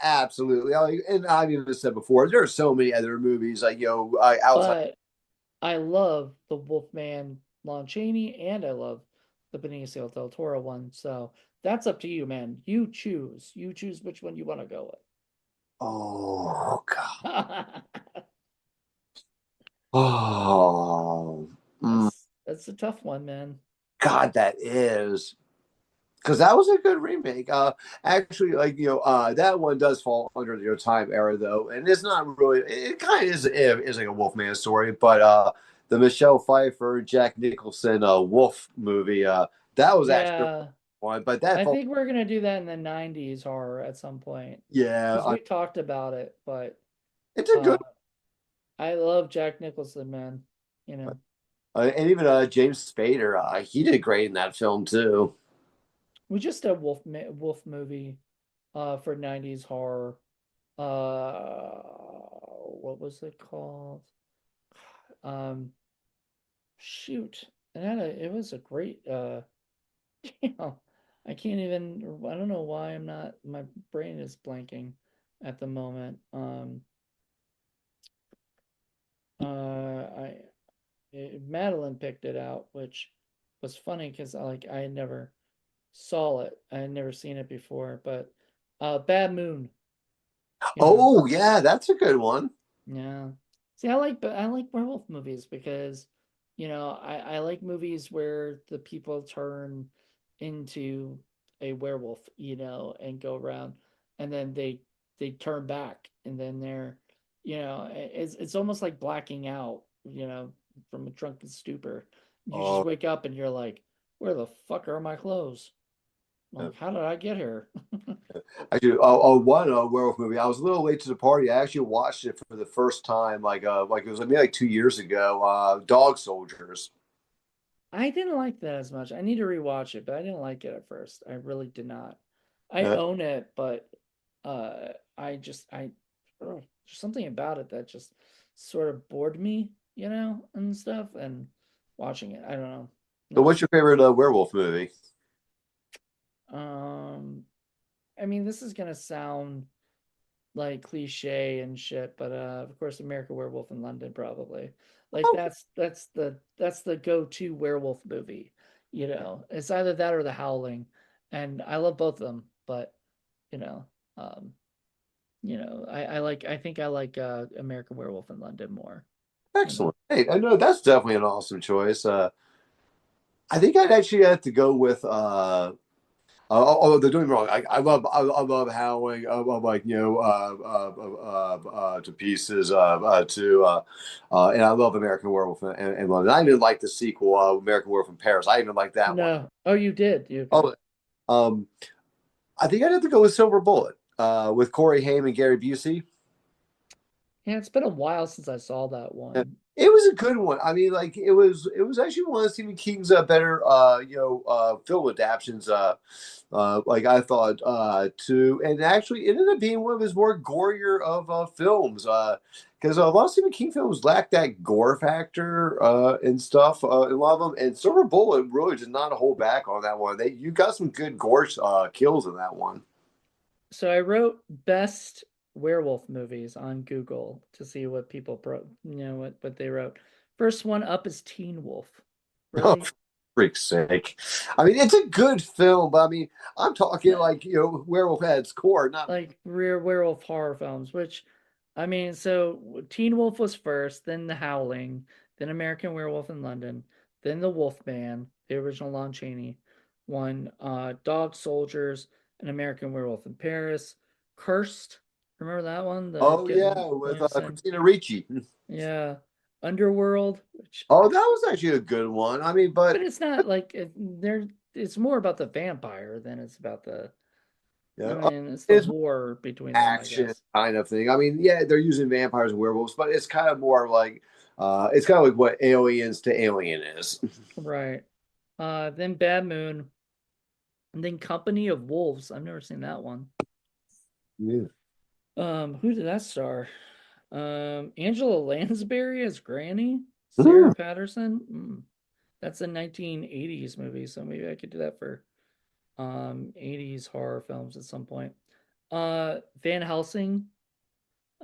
absolutely. And I've even said before there are so many other movies like outside. but I love the Wolfman Lon Chaney and I love the Benicio del Toro one. So that's up to you, man. You choose. You choose which one you want to go Oh God. with. Oh, mm, That's a tough one, man. God, that is because that was a good remake. Actually, that one does fall under your time era though, and it's not really. It kind of is like a Wolfman story, but the Michelle Pfeiffer, Jack Nicholson, Wolf movie, that was actually Yeah. one, but that I felt think we're gonna do that in the '90s horror at some point yeah, because we talked about it. But it's a uh, good. I love Jack Nicholson, man. You know, And even James Spader, he did great in that film too. we just did a Wolf movie for '90s horror. What was it called? Um, shoot, it was a great you know, I can't even. I don't know why I'm not. My brain is blanking at the moment. I Madeline picked it out, which was funny because I had never saw it. I had never seen it before, but Bad Moon, you know. Oh yeah, that's a good one. Yeah. See, I like werewolf movies because, I like movies where the people turn into a werewolf, and go around, and then they turn back, and then it's almost like blacking out, from a drunken stupor. You just Oh, wake up and you're like, where the fuck are my clothes? yeah. Like, how did I get here? Actually, one werewolf movie. I was a little late to the party. I actually watched it for the first time, like it was maybe like 2 years ago. Dog Soldiers. I didn't like that as much. I need to rewatch it, but I didn't like it at first. I really did not. I Uh, own it, but I there's something about it that just sort of bored me, and stuff and watching it. I don't know. so No. what's your favorite werewolf movie? Um I mean, this is gonna sound like cliche and shit, but of course American Werewolf in London probably. Like Oh, that's the go-to werewolf movie. It's either that or The Howling. And I love both of them, but you know, um, I think I like American Werewolf in London more, you know. excellent. Hey, I know that's definitely an awesome choice. I think I'd actually have to go with they're doing me wrong. I love Howling. I love to pieces. And I love American Werewolf and London. I even like the sequel, American Werewolf in Paris. I even like that one. No. Oh, you did. You okay. Oh, um, I think I'd have to go with Silver Bullet, with Corey Haim and Gary Busey. Yeah, it's been a while since I saw that Yeah. one. It was a good one. I mean, like it was actually one of Stephen King's better film adaptions. Like I thought too, and actually it ended up being one of his more gorier of films. Because a lot of Stephen King films lack that gore factor and stuff in a lot of them, and Silver Bullet really did not hold back on that one. You got some good gore kills in that one. So I wrote best werewolf movies on Google to see what what they wrote. First one up is Teen Wolf. Oh, Really? for freak's sake! I mean, it's a good film, but I mean, I'm talking No, like werewolf at its core, not like rear werewolf horror films, which I mean, so Teen Wolf was first, then The Howling, then American Werewolf in London, then The Wolf Man, the original Lon Chaney one, Dog Soldiers, an American Werewolf in Paris, Cursed. Remember that one? The Oh getting yeah, with Williamson. Christina Ricci. Yeah, Underworld, which, Oh, that was actually a good one. I mean, but but it's not like there. It's more about the vampire than it's about the. I yeah, mean, it's the it's war between them, I action guess. kind of thing. I mean, yeah, they're using vampires and werewolves, but it's kind of more like it's kind of like what Aliens to Alien is. Right. Then Bad Moon, and then Company of Wolves. I've never seen that one. Yeah. Who did that star? Angela Lansbury as Granny, Sarah Mm. Patterson. That's a 1980s movie, so maybe I could do that for 80s horror films at some point. Van Helsing,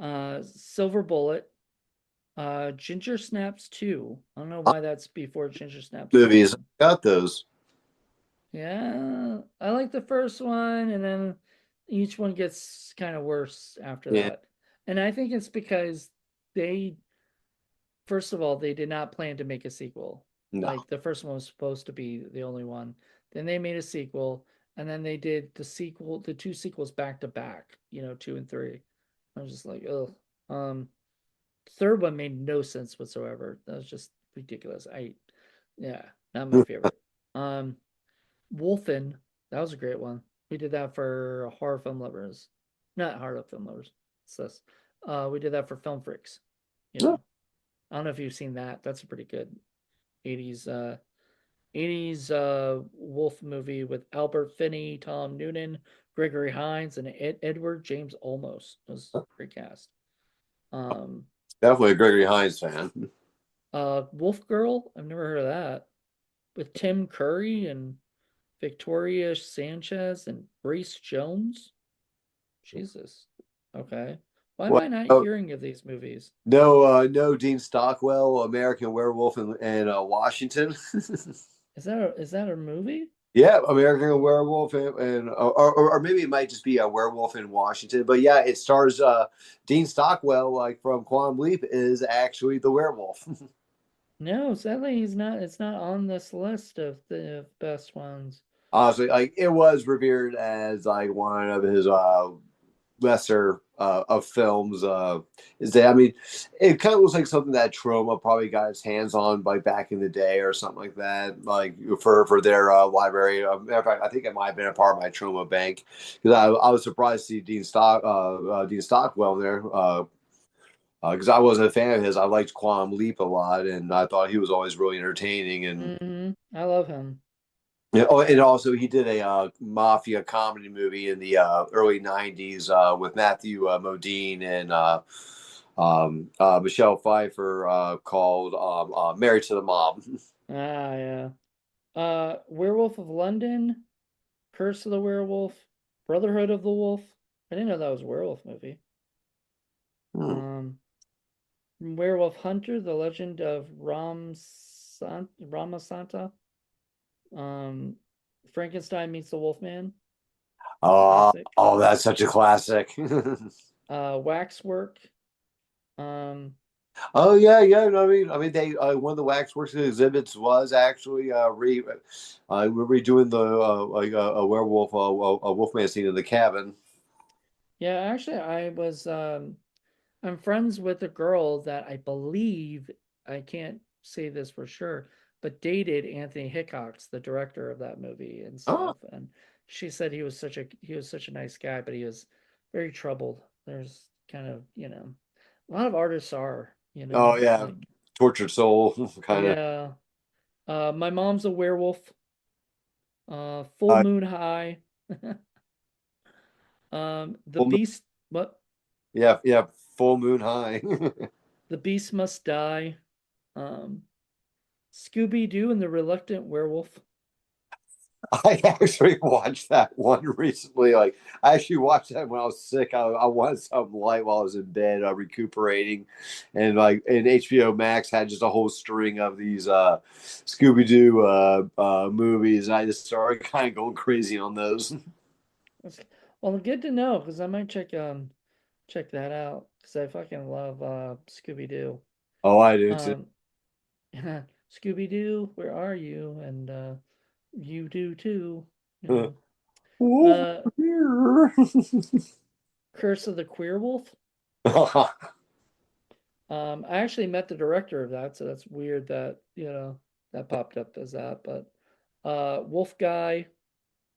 Silver Bullet, Ginger Snaps 2. I don't know why that's before Ginger Snaps Movies 1. got those. Yeah, I like the first one, and then each one gets kind of worse after Yeah, that. And I think it's because they, first of all, they did not plan to make a sequel. no. Like the first one was supposed to be the only one. Then they made a sequel, and then they did the two sequels back to back, 2 and 3. I was just like, ugh. Um, Third one made no sense whatsoever. That was just ridiculous. Yeah, not my favorite. Um, Wolfen, that was a great one. We did that for horror film lovers, not horror film lovers. It's this. We did that for film freaks. You No. know, I don't know if you've seen that. That's a pretty good 80s 80s wolf movie with Albert Finney, Tom Noonan, Gregory Hines, and Edward James Olmos. It was a great cast. Um, Definitely a Gregory Hines fan. Wolf Girl, I've never heard of that. With Tim Curry and Victoria Sanchez and Grace Jones. Jesus. Okay. Why am What? I not Oh, hearing of these movies? no Dean Stockwell, American Werewolf in Washington. Is that a movie? Yeah, American Werewolf or maybe it might just be a Werewolf in Washington. But yeah, it stars Dean Stockwell, like from Quantum Leap, is actually the werewolf. No, sadly he's not. It's not on this list of the best ones. Honestly, like it was revered as like one of his lesser of films. Is that I mean, it kind of looks like something that Troma probably got its hands on like back in the day or something like that, like for their library. Matter of fact, I think it might have been a part of my Troma bank because I was surprised to see Dean Stockwell there. Because I wasn't a fan of his, I liked Quantum Leap a lot, and I thought he was always really entertaining. And I love him. yeah, oh, and also he did a mafia comedy movie in the early '90s with Matthew Modine and Michelle Pfeiffer called "Married to the Mob." Ah, yeah. Werewolf of London, Curse of the Werewolf, Brotherhood of the Wolf. I didn't know that was a werewolf movie. Hmm. Um, Werewolf Hunter, The Legend of Ramasanta. Um, Frankenstein meets the Wolfman, classic. Oh, that's such a classic. Waxwork. Um, Oh yeah. No, I mean, they one of the Waxworks exhibits was actually we're redoing the like a werewolf, a wolfman scene in the cabin. yeah, actually, I'm friends with a girl that I believe, I can't say this for sure, but dated Anthony Hickox, the director of that movie and Oh, stuff. And she said he was such a nice guy, but he was very troubled. There's kind of, a lot of artists are, oh yeah, like, tortured soul kind of. yeah. My mom's a werewolf. Full Moon High. The Full moon, Beast. What? yeah, full moon high. The Beast Must Die. Um, Scooby Doo and the Reluctant Werewolf. I actually watched that one recently. Like, I actually watched that when I was sick. I wanted something light while I was in bed, recuperating, and HBO Max had just a whole string of these Scooby Doo movies, and I just started kind of going crazy on those. Well, good to know because I might check. check that out because I fucking love Scooby Doo. Oh, I do too. Um, Scooby Doo, where are you? And you do too. You know. Over Uh, here. Curse of the Queer Wolf. I actually met the director of that, so that's weird that that popped up as that. But Wolf Guy,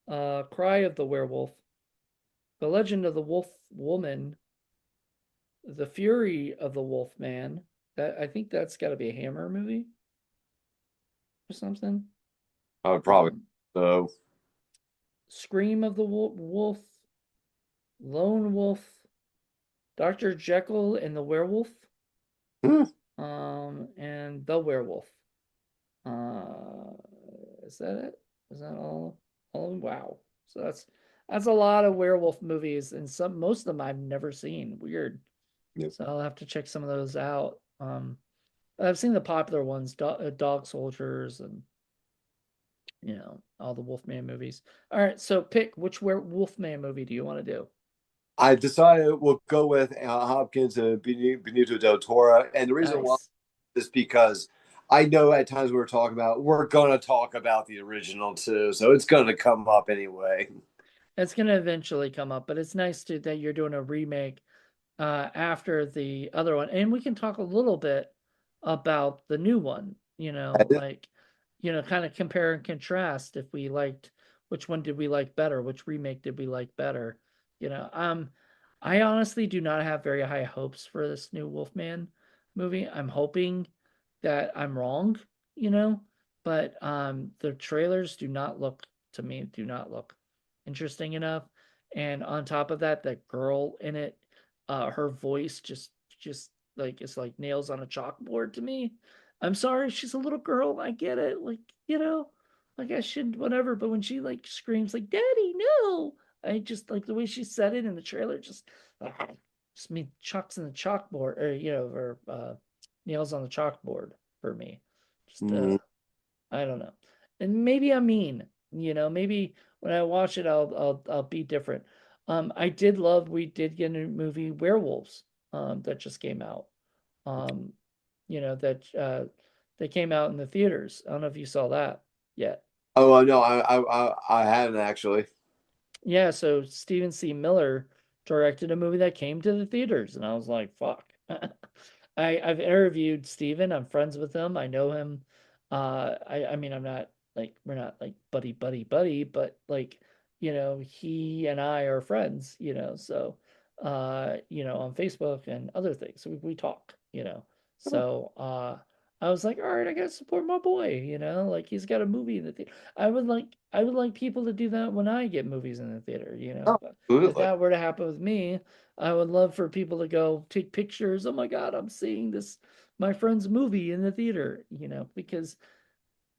Cry of the Werewolf, The Legend of the Wolf Woman, The Fury of the Wolf Man. That I think that's got to be a Hammer movie or something. I would probably Um, so. Scream of the Wolf, Lone Wolf, Dr. Jekyll and the Werewolf, and The Werewolf. Uh, is that it? Is that all? Oh wow! So that's a lot of werewolf movies, and most of them I've never seen. Weird. Yep. So I'll have to check some of those out. I've seen the popular ones, Dog Soldiers, and all the Wolfman movies. All right, so pick which Wolfman movie do you want to do? I decided we'll go with Hopkins and Benito del Toro, and the reason why Nice. is because I know at times we're gonna talk about the original too, so it's gonna come up anyway. It's gonna eventually come up, but it's nice that you're doing a remake after the other one. And we can talk a little bit about the new one, like, kind of compare and contrast if we liked which one did we like better, which remake did we like better. You know, um, I honestly do not have very high hopes for this new Wolfman movie. I'm hoping that I'm wrong, you know, but the trailers do not look interesting enough. And on top of that, that girl in it, her voice just like it's like nails on a chalkboard to me. I'm sorry, she's a little girl. I get it. Like, like I shouldn't whatever, but when she like screams like "Daddy, no!" I just like the way she said it in the trailer just me chucks in the chalkboard or or nails on the chalkboard for me. Just Mhm. I don't know. And maybe I'm mean, maybe when I watch it I'll be different. We did get a movie Werewolves that just came out. Um that that came out in the theaters. I don't know if you saw that yet. Oh no, I haven't actually. Yeah, so Stephen C. Miller directed a movie that came to the theaters, and I was like, fuck. I've interviewed Steven. I'm friends with him. I know him. I mean I'm not like we're not like buddy, but like, he and I are friends, so on Facebook and other things. So we talk, So I was like, all right, I gotta support my boy, like he's got a movie in the theater. I would like people to do that when I get movies in the theater, Oh, But if absolutely. that were to happen with me, I would love for people to go take pictures. Oh my God, I'm seeing my friend's movie in the theater, because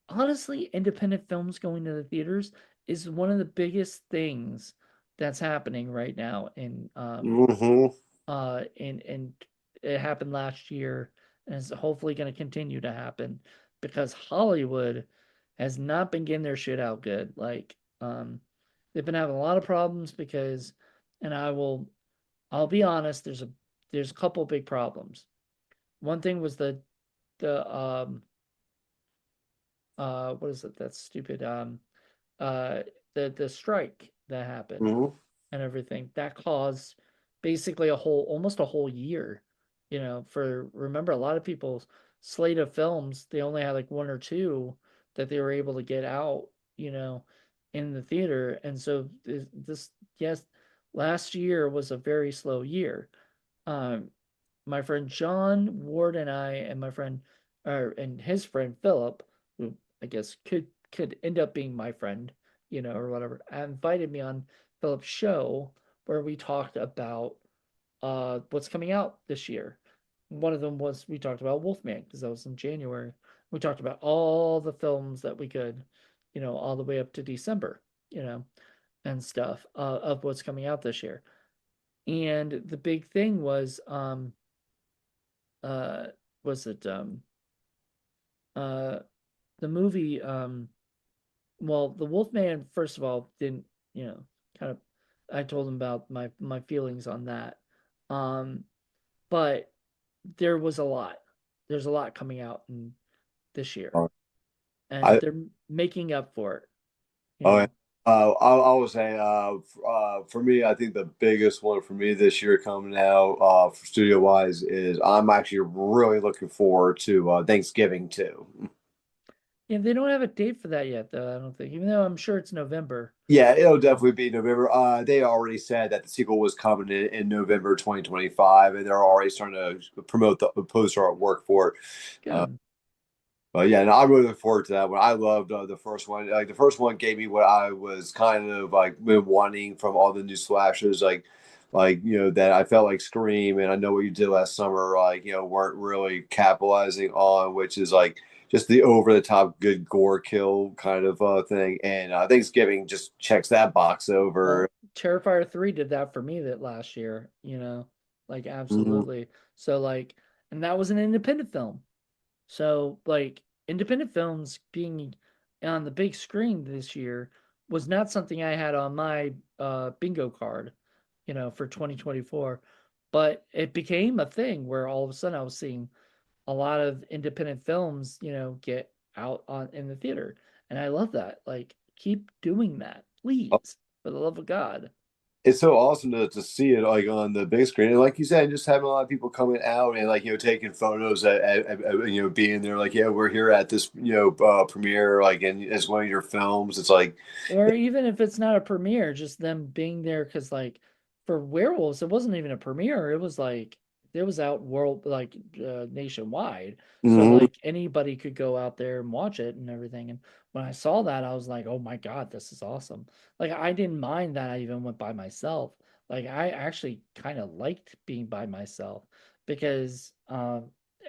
honestly, independent films going to the theaters is one of the biggest things that's happening right now Hmm. and it happened last year and is hopefully going to continue to happen because Hollywood has not been getting their shit out good. Like, they've been having a lot of problems because, and I'll be honest, there's a couple big problems. One thing was the what is it? That's stupid. Uh the strike that happened Hmm. and everything that caused basically almost a whole year, for remember a lot of people's slate of films, they only had like one or two that they were able to get out, you know, in the theater. And so yes, last year was a very slow year. Um, my friend John Ward and I and my friend and his friend Philip, who I guess could end up being my friend, or whatever, invited me on Philip's show where we talked about what's coming out this year. One of them was we talked about Wolfman because that was in January. We talked about all the films that we could, all the way up to December, and stuff of what's coming out this year. And the big thing uh was it uh the movie well the Wolfman first of all didn't kind of I told him about my feelings on that Um, but there was a lot. There's a lot coming out in this year, and I they're making up for it. You Oh, yeah. know, I would say, for me, I think the biggest one for me this year coming out, for studio wise, is I'm actually really looking forward to Thanksgiving too. yeah, they don't have a date for that yet, though. I don't think, even though I'm sure it's November. Yeah, it'll Um, definitely be November. They already said that the sequel was coming in November 2025, and they're already starting to promote the poster artwork for it. Uh, Good. But yeah, and I really look forward to that one. I loved the first one. Like the first one gave me what I was kind of like been wanting from all the new slashes, like that I felt like Scream and I Know What You Did Last Summer, like weren't really capitalizing on, which is like just the over the top good gore kill kind of thing. And Thanksgiving just checks that box over. Well, Terrifier 3 did that for me that last year, like Mhm. absolutely. So like, and that was an independent film. So like independent films being on the big screen this year was not something I had on my bingo card, for 2024. But it became a thing where all of a sudden I was seeing a lot of independent films, get out on in the theater. And I love that. Like keep doing that, please, for the love of God. It's so awesome to see it like on the big screen, and like you said, just having a lot of people coming out and like taking photos at being there, like yeah, we're here at this premiere, like and as one of your films. It's like Or even if it's not a premiere, just them being there because like for werewolves, it wasn't even a premiere. It was like it was out world like nationwide. So mhm. like anybody could go out there and watch it and everything. And when I saw that, I was like, oh my God, this is awesome. Like I didn't mind that I even went by myself. Like I actually kind of liked being by myself because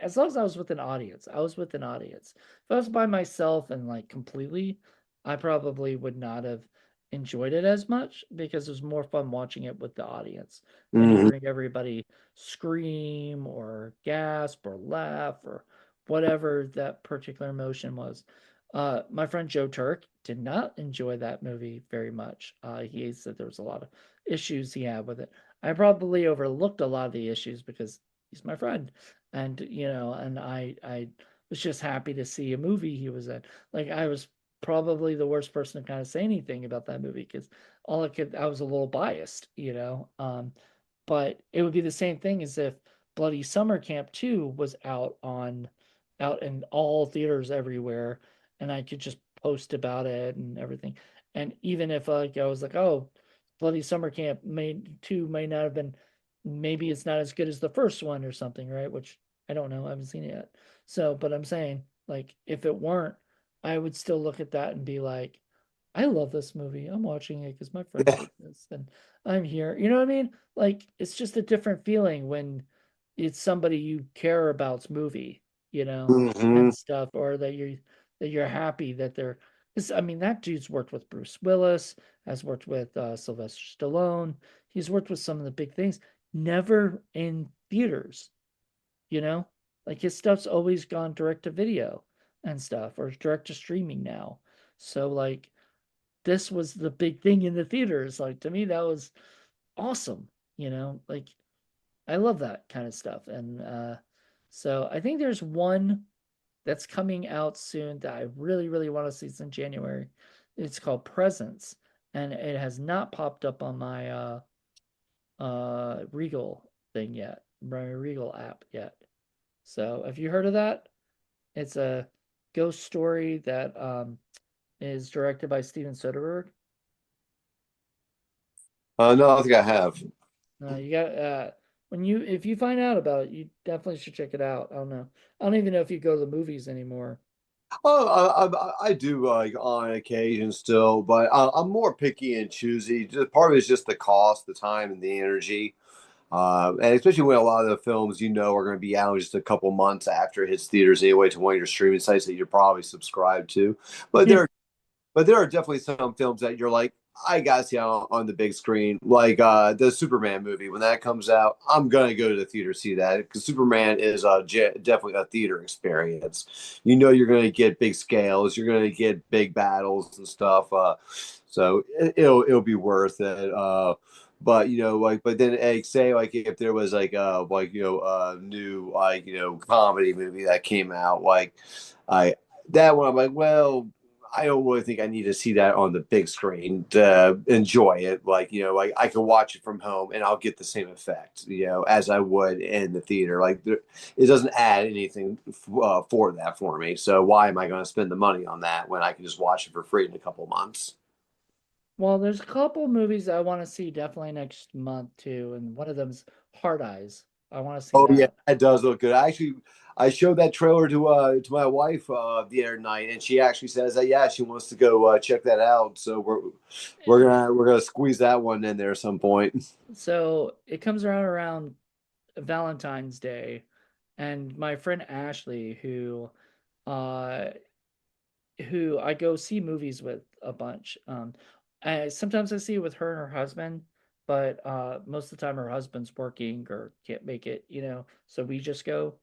as long as I was with an audience, I was with an audience. If I was by myself and like completely I probably would not have enjoyed it as much because it was more fun watching it with the audience and Mhm. hearing everybody scream or gasp or laugh or whatever that particular emotion was. My friend Joe Turk did not enjoy that movie very much. He said there was a lot of issues he had with it. I probably overlooked a lot of the issues because he's my friend, and and I was just happy to see a movie he was in. Like I was probably the worst person to kind of say anything about that movie because I was a little biased, but it would be the same thing as if Bloody Summer Camp 2 was out in all theaters everywhere and I could just post about it and everything. And even if like I was like, oh, Bloody Summer Camp may not have been maybe it's not as good as the first one or something, right? Which I don't know, I haven't seen it yet. So, but I'm saying like if it weren't I would still look at that and be like, I love this movie. I'm watching it because my friends like this and I'm here. You know what I mean? Like it's just a different feeling when it's somebody you care about's movie, Mhm. and stuff, or that you're happy that they're because I mean that dude's worked with Bruce Willis, has worked with Sylvester Stallone, he's worked with some of the big things, never in theaters you know? Like his stuff's always gone direct to video and stuff, or direct to streaming now. So like this was the big thing in the theaters. Like to me, that was awesome. Like I love that kind of stuff. And so I think there's one that's coming out soon that I really, really want to see. It's in January. It's called Presence, and it has not popped up on my Regal thing yet, my Regal app yet. So have you heard of that? It's a ghost story that is directed by Steven Soderbergh. No, I think I have. You got when you if you find out about it, you definitely should check it out. I don't know. I don't even know if you go to the movies anymore. Oh, I do like on occasion still, but I'm more picky and choosy. Just part of it is just the cost, the time, and the energy. And especially when a lot of the films are going to be out just a couple months after it hits theaters anyway to one of your streaming sites that you're probably subscribed to. But Yeah. there are definitely some films that you're like, I gotta see on the big screen, like the Superman movie. When that comes out, I'm gonna go to the theater to see that because Superman is definitely a theater experience. You're gonna get big scales, you're gonna get big battles and stuff. So it'll be worth it. But like, but then like say like if there was like a new comedy movie that came out, like I that one I'm like, well, I don't really think I need to see that on the big screen to enjoy it. Like like I can watch it from home and I'll get the same effect, as I would in the theater. Like it doesn't add anything for that for me. So why am I going to spend the money on that when I can just watch it for free in a couple months? Well, there's a couple movies I want to see definitely next month too, and one of them's Hard Eyes. I want to see Oh yeah, that. that does look good. I showed that trailer to my wife the other night, and she actually says that yeah, she wants to go check that out. So we're gonna squeeze that one in there at some point. So it comes around Valentine's Day, and my friend Ashley, uh, who I go see movies with a bunch. Sometimes I see it with her and her husband, but most of the time her husband's working or can't make it, so we just go,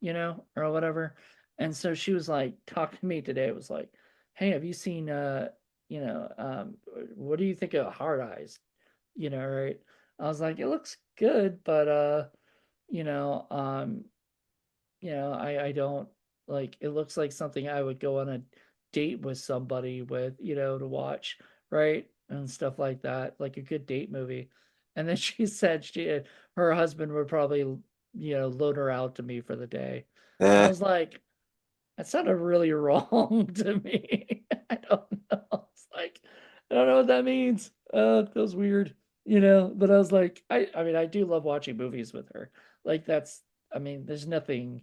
or whatever. And so she was like talking to me today. It was like, hey, have you seen you know, um, what do you think of Hard Eyes? Right? I was like, it looks good, but you know, um, I don't like it looks like something I would go on a date with somebody with, to watch, right? And stuff like that, like a good date movie. And then she said her husband would probably, loan her out to me for the day. And I Eh. was like, that sounded really wrong to me. I don't know. It's like, I don't know what that means. It feels weird, but I was like, I mean, I do love watching movies with her. Like I mean, there's nothing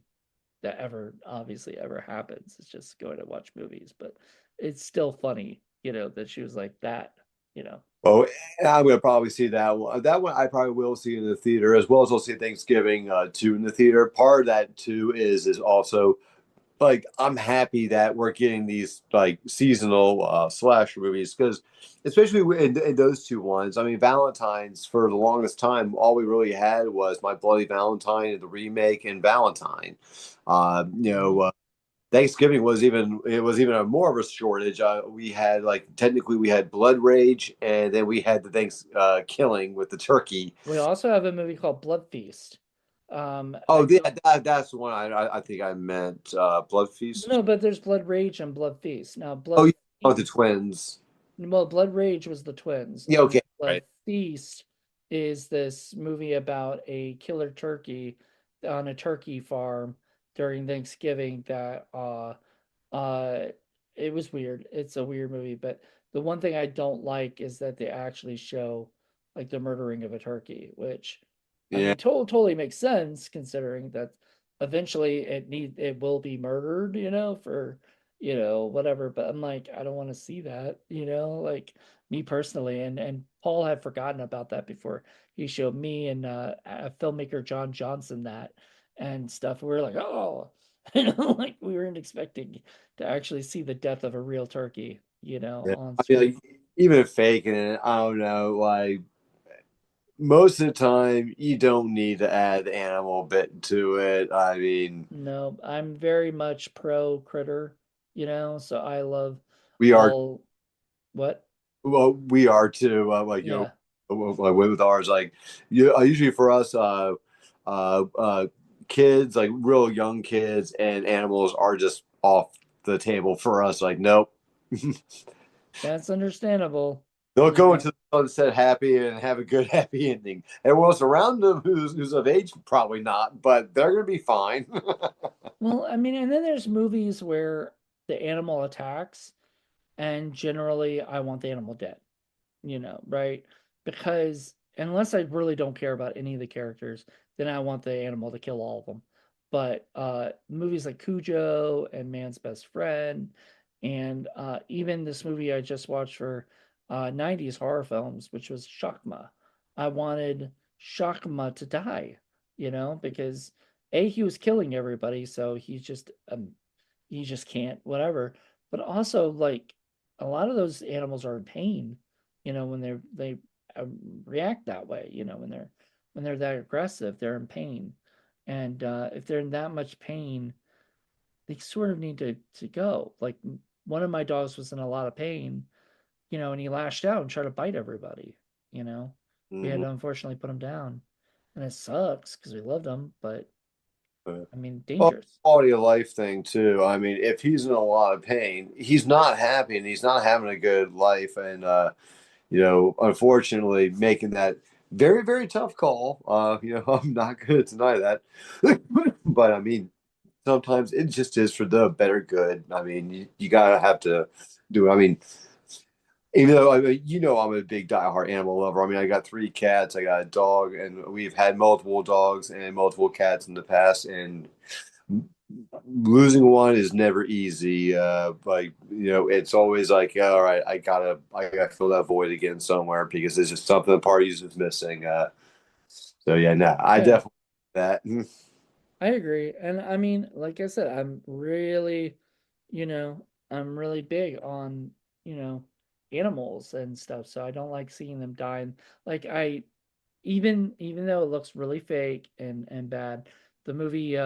that ever obviously ever happens. It's just going to watch movies, but it's still funny, that she was like that, you know. Oh, and I'm gonna probably see that one. That one I probably will see in the theater as well as I'll see Thanksgiving two in the theater. Part of that too is also like I'm happy that we're getting these like seasonal slasher movies because especially in those two ones. I mean, Valentine's for the longest time, all we really had was My Bloody Valentine and the remake and Valentine. Mhm. Thanksgiving was even a more of a shortage. We had like technically we had Blood Rage and then we had the Thanks killing with the turkey. We also have a movie called Blood Feast. I Oh yeah, don't that's the one I think I meant Blood Feast. No, but there's Blood Rage and Blood Feast. Now, Oh Blood yeah, oh the Feast, twins. well, Blood Rage was the twins, Yeah, and then okay, Blood right. Feast is this movie about a killer turkey on a turkey farm during Thanksgiving that Uh, it was weird. It's a weird movie, but the one thing I don't like is that they actually show like the murdering of a turkey, which I Yeah. mean, totally makes sense considering that eventually it will be murdered, for whatever. But I'm like, I don't want to see that, like me personally. And Paul had forgotten about that before he showed me and filmmaker John Johnson that and stuff. We were like, oh, like we weren't expecting to actually see the death of a real turkey, Yeah. on I mean, like, screen. even faking it, I don't know. Like most of the time, you don't need to add the animal bit to it. I mean, No, I'm very much pro critter, so I love we are all what? well, we are too. Like Yeah. like with ours, like usually for us, uh, uh, kids, like real young kids, and animals are just off the table for us. Like, nope. That's understandable, They'll you go know. into the sunset happy and have a good happy ending. Everyone else around them who's of age, probably not, but they're gonna be fine. Well, I mean, and then there's movies where the animal attacks, and generally I want the animal dead. Right? Because unless I really don't care about any of the characters, then I want the animal to kill all of them. But movies like Cujo and Man's Best Friend, and even this movie I just watched for 90s horror films, which was Shakma. I wanted Shakma to die, because he was killing everybody, so he just can't, whatever. But also, like, a lot of those animals are in pain, when they react that way, when they're that aggressive, they're in pain. And if they're in that much pain, they sort of need to go. Like one of my dogs was in a lot of pain, and he lashed out and tried to bite everybody, you know. We had Hmm. to unfortunately put him down, and it sucks because we loved him, but I mean, Well, dangerous. quality of life thing too. I mean, if he's in a lot of pain, he's not happy and he's not having a good life. And unfortunately, making that very, very tough call. I'm not going to deny that, but I mean, sometimes it just is for the better good. I mean, you gotta have to do. I mean, even though I mean, I'm a big diehard animal lover. I mean, I got three cats, I got a dog, and we've had multiple dogs and multiple cats in the past, and losing one is never easy. Like it's always like, all right, I gotta fill that void again somewhere because there's just something the party's is missing. So yeah, no, I Yeah, definitely that. I agree. And I mean, like I said, you know, I'm really big on, you know, animals and stuff. So I don't like seeing them die. And like even though it looks really fake and bad, the movie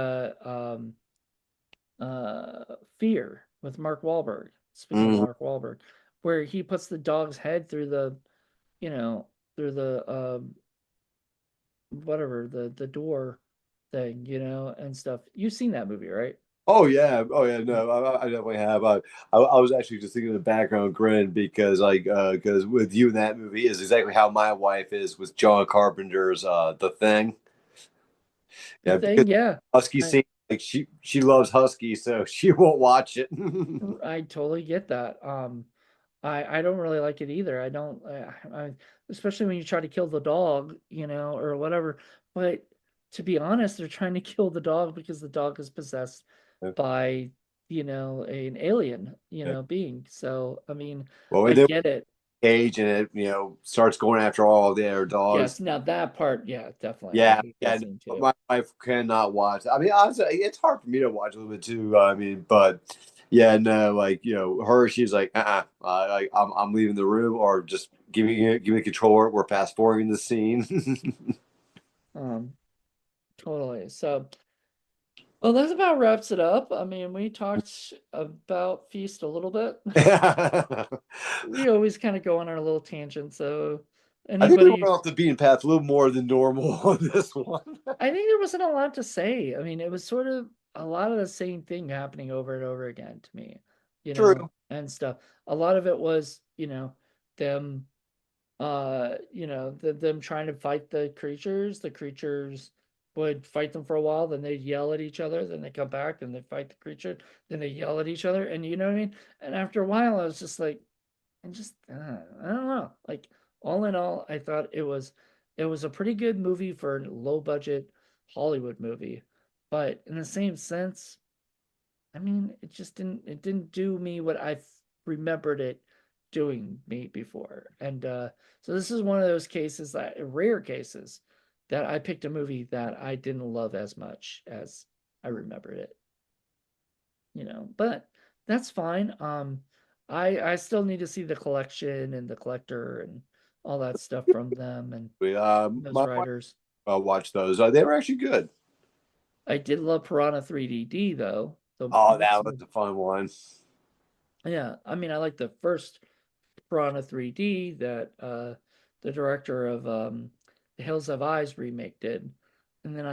Fear with Mark Wahlberg. Speaking of Mhm. Mark Wahlberg, where he puts the dog's head through you know, through the whatever the door thing, and stuff. You've seen that movie, right? Oh yeah, oh yeah. Yeah. No, I definitely have. I was actually just thinking of the background grin because because with you in that movie is exactly how my wife is with John Carpenter's The Thing. The Yeah, because thing, yeah. Husky I scene like she loves Husky, so she won't watch it. I totally get that. I don't really like it either. I don't especially when you try to kill the dog, or whatever. But to be honest, they're trying to kill the dog because the dog is possessed by, an alien, being. So, I mean, Well, I and then get it. Cage and it starts going after all their dogs. Yes, now that part, yeah, definitely. I Yeah, hate that yeah. scene No, too. my wife cannot watch. I mean, honestly, it's hard for me to watch a little bit too. I mean, but yeah, no, like her, she's like, I'm leaving the room, or just give me the controller. We're fast forwarding the scene. Um, totally. So, well, that about wraps it up. I mean, we talked about Feast a little bit. I We always kind of go on our little tangent. So, think we went anybody, off the beaten path a little more than normal on this one. I think there wasn't a lot to say. I mean, it was sort of a lot of the same thing happening over and over again to me, True. and stuff. A lot of it was, them them trying to fight the creatures would fight them for a while, then they'd yell at each other, then they come back and they fight the creature, then they yell at each other, and you know what I mean. And after a while I was just like, and just I don't know, like, all in all, I thought it was a pretty good movie for a low budget Hollywood movie, but in the same sense, I mean, it didn't do me what I remembered it doing me before. And so this is one of those cases, that rare cases, that I picked a movie that I didn't love as much as I remembered it, but that's fine. I still need to see the collection and the collector and all that stuff from them and those My wife writers. watched those. They were actually good. I did love Piranha 3DD though. The Oh, what's that was the a fun one. Yeah, I mean, I like the first Piranha 3D that the director of The Hills Have Eyes remake did. And then but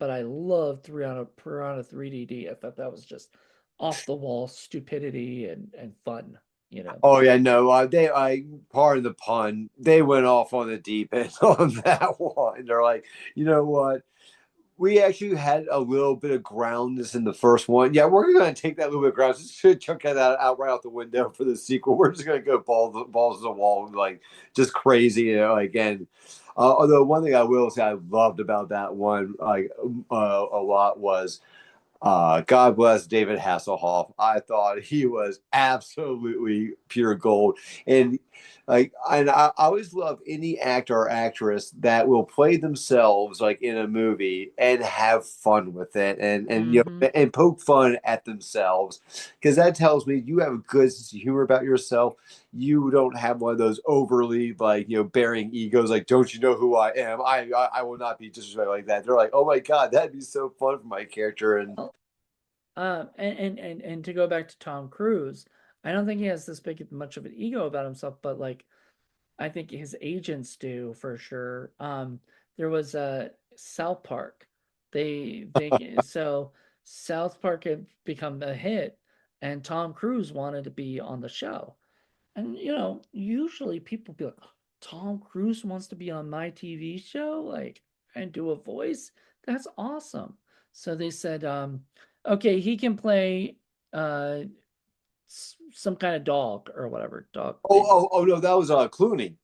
I loved Piranha 3DD. I thought that was just off the wall stupidity and fun. Oh yeah, no, I pardon the pun. They went off on the deep end on that one. They're like, you know what? We actually had a little bit of groundness in the first one. Yeah, we're gonna take that little bit of ground. Just should chuck that out right out the window for the sequel. We're just gonna go balls to the wall, like just crazy, again. Although one thing I will say I loved about that one, like a lot, was God bless David Hasselhoff. I thought he was absolutely pure gold. And I always love any actor or actress that will play themselves like in a movie and have fun with it and Mm-hmm. and poke fun at themselves because that tells me you have a good sense of humor about yourself. You don't have one of those overly like bearing egos like don't you know who I am? I will not be disrespectful like that. They're like, oh my god, that'd be so fun for my character. And Well, and to go back to Tom Cruise, I don't think he has this big much of an ego about himself, but like, I think his agents do for sure. There was a South Park. So South Park had become a hit, and Tom Cruise wanted to be on the show. And usually people be like, Tom Cruise wants to be on my TV show, like, and do a voice. That's awesome. So they said, okay, he can play uh some kind of dog or whatever dog Oh, name is. oh, oh no, that was Clooney.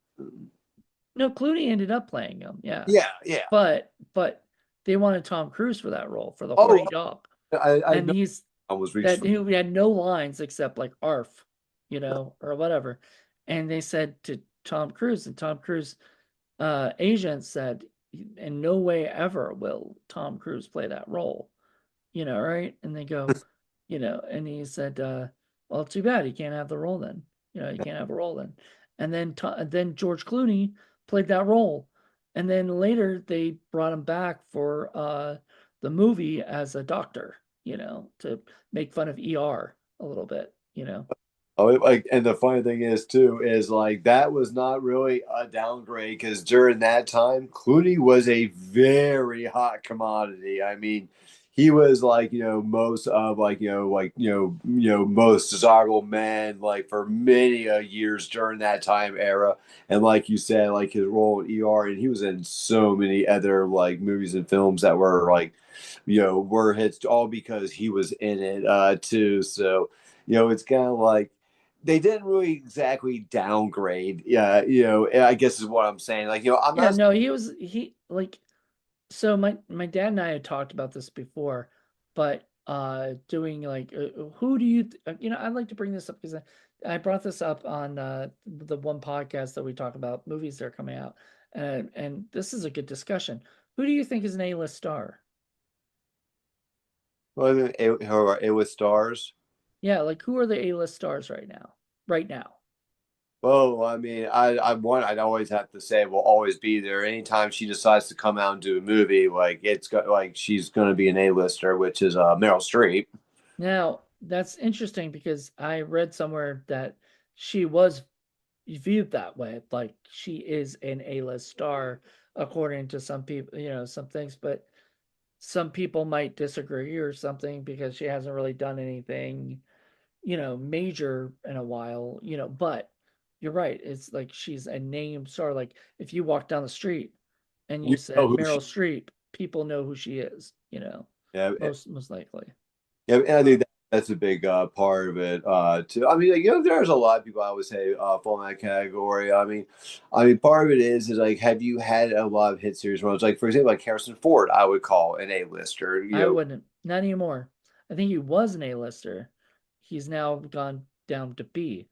No, Clooney ended up playing him, yeah. Yeah, yeah. But they wanted Tom Cruise for that role, for the Oh, horny dog. I And know. I was reached that for. he had no lines except like arf, or whatever. And they said to Tom Cruise, and Tom Cruise agent said, in no way ever will Tom Cruise play that role, right? And they go, and he said, well, too bad, he can't have the role then. You can't have a role then. And then George Clooney played that role. And then later they brought him back for the movie as a doctor, to make fun of ER a little bit. Oh, like, and the funny thing is too is like that was not really a downgrade because during that time, Clooney was a very hot commodity. I mean, he was like most of like most desirable men like for many years during that time era, and like you said, like his role in ER, and he was in so many other like movies and films that were like were hits all because he was in it too. So it's kind of like they didn't really exactly downgrade. Yeah, I guess is what I'm saying. Like, I'm Yeah, not. no, he like, so my dad and I had talked about this before, but doing like who do I'd like to bring this up because I brought this up on the one podcast that we talk about movies that are coming out, and this is a good discussion. Who do you think is an A-list star? Well, it was stars. Yeah, like who are the A-list stars right now? Right now. Well, I mean, I'd always have to say will always be there. Anytime she decides to come out and do a movie, like it's got like she's going to be an A-lister, which is Meryl Streep. Now, that's interesting because I read somewhere that she was viewed that way. Like she is an A-list star, according to some people, some things, but some people might disagree or something because she hasn't really done anything, major in a while, but you're right. It's like she's a name star. Like if you walk down the street and you You know said who she? Meryl Streep, people know who she is, Yeah, most likely. yeah, and I think that's a big part of it too. I mean, like, there's a lot of people I would say fall in that category. I mean, part of it is like, have you had a lot of hit series runs? Like, for example, like Harrison Ford, I would call an A-lister. I wouldn't, not anymore. I think he was an A-lister. He's now gone down to B.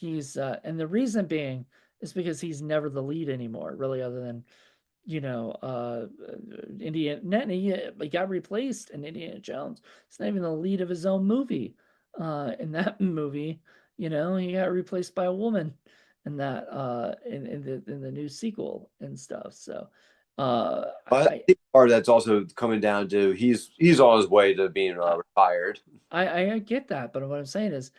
And the reason being is because he's never the lead anymore, really, other than Indiana. He got replaced in Indiana Jones. It's not even the lead of his own movie. In that movie, he got replaced by a woman in that in the new sequel and stuff. So, But I think part of that's also coming down to he's on his way to being I retired. I get that, but what I'm saying is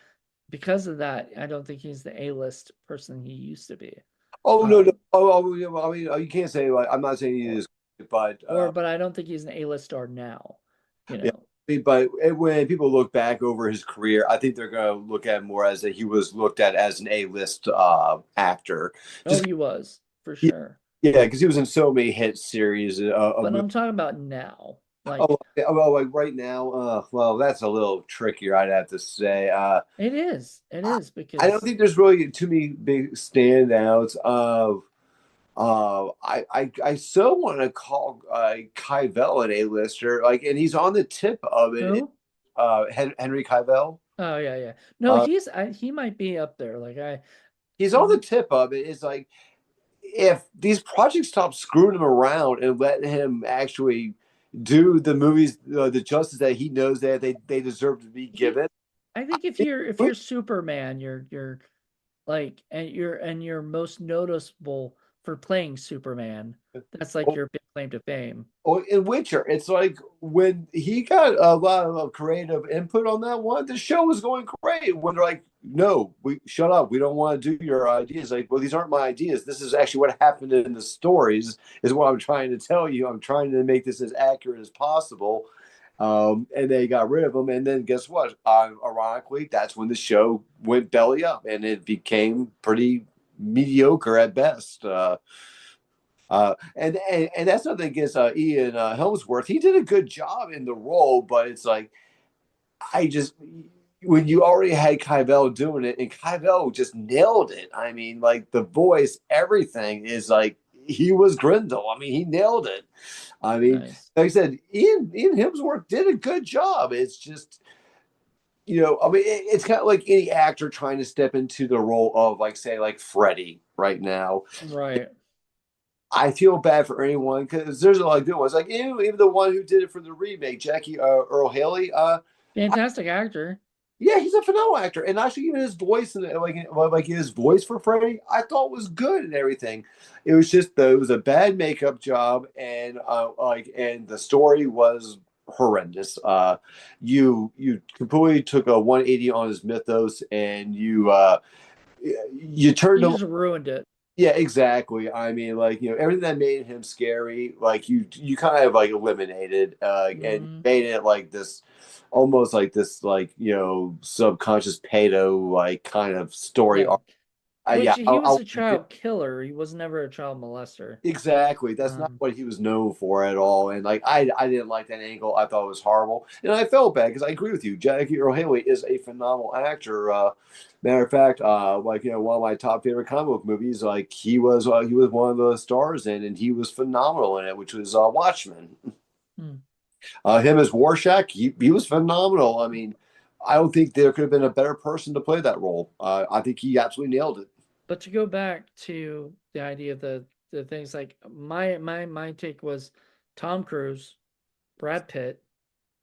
because of that, I don't think he's the A-list person he used to be. Oh no, no. Um, Yeah, well, I mean, you can't say like I'm not saying he is, but but I don't think he's an A-list star now. You yeah. know, But when people look back over his career, I think they're going to look at him more as that he was looked at as an A-list actor. oh, Just he was for yeah, sure. yeah, because he was in so many hit series of But movies. I'm talking about now. Oh, Like well, like right now, well, that's a little trickier, I'd have to say. it is. It is I don't because think there's really too many big standouts of. I so want to call Kyvel an A-lister, like, and he's on the tip of it. who? Henry Kyvel. Oh yeah, yeah. No, Uh, he might be up there. Like he's on the tip of it. It's like if these projects stop screwing him around and let him actually do the movies the justice that he knows that they deserve to be he given. I think if you're Superman, you're like and you're most noticeable for playing Superman. That's like Oh, your big claim to fame. Oh, in Witcher, it's like when he got a lot of creative input on that one, the show was going great. When they're like, "No, we shut up. We don't want to do your ideas." Like, well, these aren't my ideas. This is actually what happened in the stories. Is what I'm trying to tell you. I'm trying to make this as accurate as possible. And they got rid of him. And then guess what? Ironically, that's when the show went belly up, and it became pretty mediocre at best. And that's nothing against Ian Helmsworth. He did a good job in the role, but it's like I just when you already had Kybell doing it, and Kybell just nailed it. I mean, like the voice, everything is like he was Grendel. I mean, he nailed it. I mean, Nice. like I said, Ian Hemsworth did a good job. It's just I mean, it's kind of like any actor trying to step into the role of like say like Freddie right now. Right. I feel bad for anyone because there's a lot of good ones. Like even the one who did it for the remake, Jackie Earl Haley. Fantastic actor. Yeah, he's a phenomenal actor, and actually even his voice and like his voice for Freddy, I thought was good and everything. It was just it was a bad makeup job, and and the story was horrendous. You completely took a 180 on his mythos, and you turned You him. just ruined it. Yeah, exactly. I mean, like everything that made him scary, like you kind of like eliminated, and Mm, made it like this, almost like this, like subconscious pedo like kind of story yeah. arc. Which Yeah, he was a child killer. He was never a child molester. exactly. That's not Um, what he was known for at all. And like I didn't like that angle. I thought it was horrible, and I felt bad because I agree with you. Jackie Earle Haley is a phenomenal actor. Matter of fact, like one of my top favorite comic book movies, like he was one of the stars in, and he was phenomenal in it, which was Watchmen. hmm. Him as Rorschach, he was phenomenal. I mean, I don't think there could have been a better person to play that role. I think he absolutely nailed it. But to go back to the idea of the things like my take was Tom Cruise, Brad Pitt,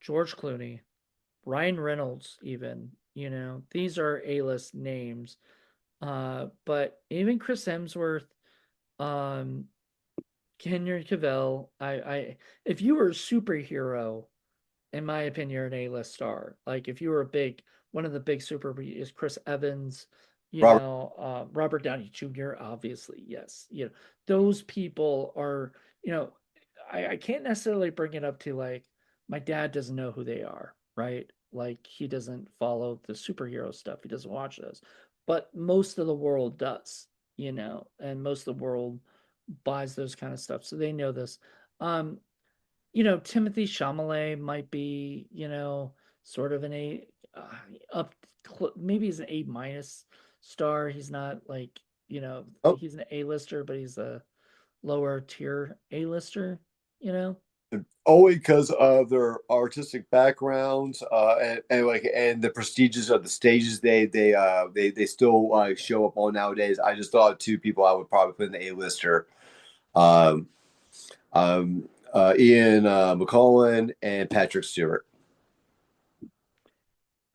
George Clooney, Ryan Reynolds, even, these are A-list names. But even Chris Hemsworth, um, Henry Cavill, if you were a superhero, in my opinion, you're an A-list star. Like if you were one of the big super is Chris Evans, Robert, Robert Downey Jr. Obviously, yes. Those people are, you know, I can't necessarily bring it up to like my dad doesn't know who they are, right? Like he doesn't follow the superhero stuff. He doesn't watch those, but most of the world does, and most of the world buys those kind of stuff, so they know this. Um, Timothy Chalamet might be, sort of an uh, up, maybe he's an A- star. He's not like, oh, he's an A-lister, but he's a lower tier A-lister, you know? only because of their artistic backgrounds, and the prestiges of the stages they still show up on nowadays. I just thought two people I would probably put in the A-lister. Um, Ian McCullen and Patrick Stewart.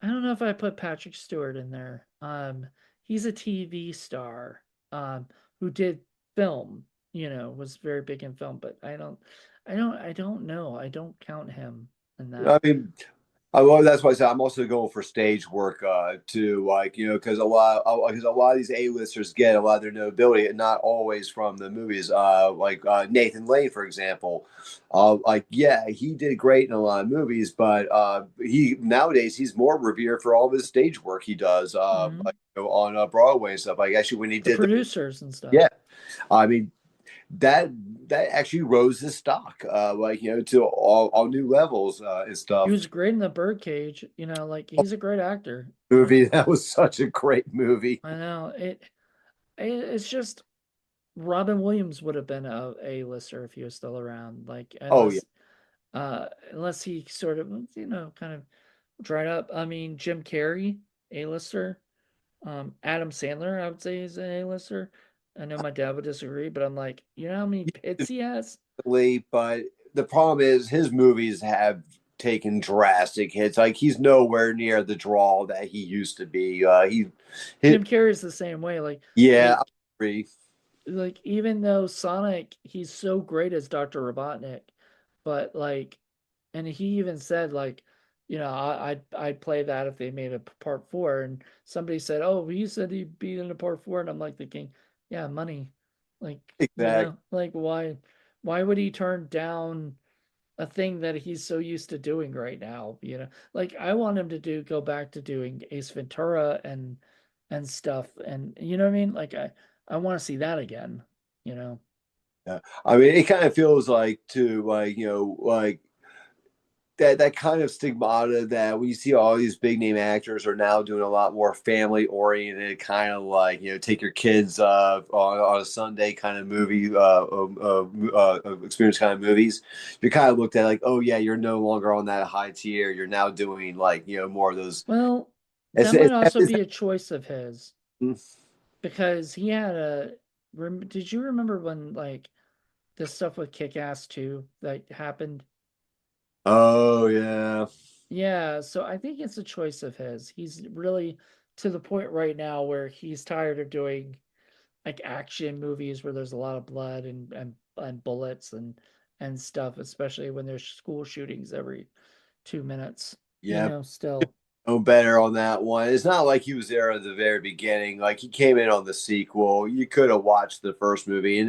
I don't know if I put Patrick Stewart in there. He's a TV star, who did film, was very big in film, but I don't know. I don't count him in I that. mean, well, that's why I said I'm also going for stage work too, like because a lot of these A-listers get a lot of their notoriety, and not always from the movies. Like Nathan Lane, for example. Like yeah, he did great in a lot of movies, but he nowadays he's more revered for all of his stage work he does, Hmm. like on Broadway and stuff. Like actually, when he The did the producers and stuff. yeah, I mean that that actually rose his stock, like to all new levels and He stuff. was great in the Birdcage, like he's a great actor. Movie. That was such a great movie. I know it's just Robin Williams would have been a lister if he was still around. Like Oh yeah, unless he sort of kind of dried up. I mean, Jim Carrey, A-lister. Adam Sandler, I would say is an A-lister. I know my dad would disagree, but I'm like, you know how many pits he has? definitely. But the problem is his movies have taken drastic hits. Like he's nowhere near the draw that he used to be. Jim Carrey's the same way. Like Yeah, I like agree. like even though Sonic, he's so great as Dr. Robotnik, but like, and he even said like, I'd play that if they made a part four. And somebody said, oh, well, you said he'd be in a part four, and I'm like thinking, yeah, money, like Exactly. like why would he turn down a thing that he's so used to doing right now? Like I want him to go back to doing Ace Ventura and stuff, and you know what I mean? Like I want to see that again, you know. Yeah. I mean, it kind of feels like too, like like that kind of stigmata that when you see all these big name actors are now doing a lot more family oriented, kind of like take your kids on a Sunday kind of movie experience kind of movies. You're kind of looked at like, oh yeah, you're no longer on that high tier. You're now doing like more of those. Well, that It's, might it's, also it's, be a choice of his because he had did you remember when like the stuff with Kick-Ass 2 that happened? oh yeah, Yeah, so I think it's a choice of his. He's really to the point right now where he's tired of doing like action movies where there's a lot of blood and bullets and stuff, especially when there's school shootings every 2 minutes. yeah. Still. Oh, better on that one. It's not like he was there at the very beginning. Like he came in on the sequel. You could have watched the first movie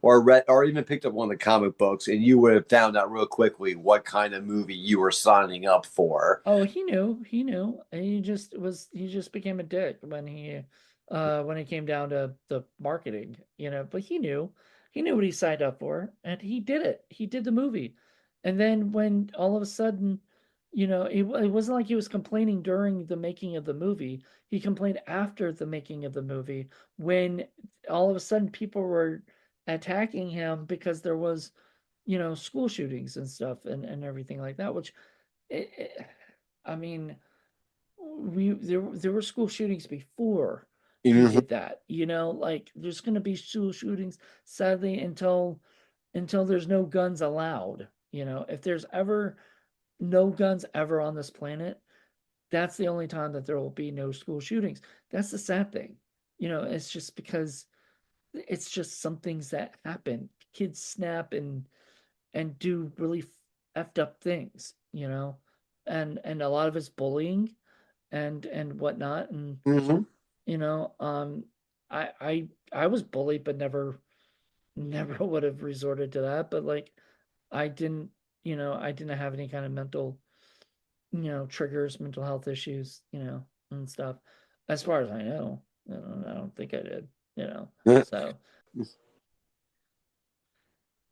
or read, or even picked up one of the comic books, and you would have found out real quickly what kind of movie you were signing up for. Oh, he knew. He knew. And he just became a dick when it came down to the marketing, but he knew. He knew what he signed up for and he did it. He did the movie. And then when all of a sudden, it wasn't like he was complaining during the making of the movie. He complained after the making of the movie when all of a sudden people were attacking him because there was, school shootings and stuff and everything like that, which it, I mean, there were school shootings before he Mhm. did that. Like there's going to be school shootings sadly until there's no guns allowed. If there's ever no guns ever on this planet, that's the only time that there will be no school shootings. That's the sad thing. It's just because it's just some things that happen. Kids snap and do really effed up things, and a lot of it's bullying and whatnot. And Mhm. you know, um, I was bullied, but never would have resorted to that. But like, I didn't, I didn't have any kind of mental, triggers, mental health issues, and stuff. As far as I know, I don't think I did, so.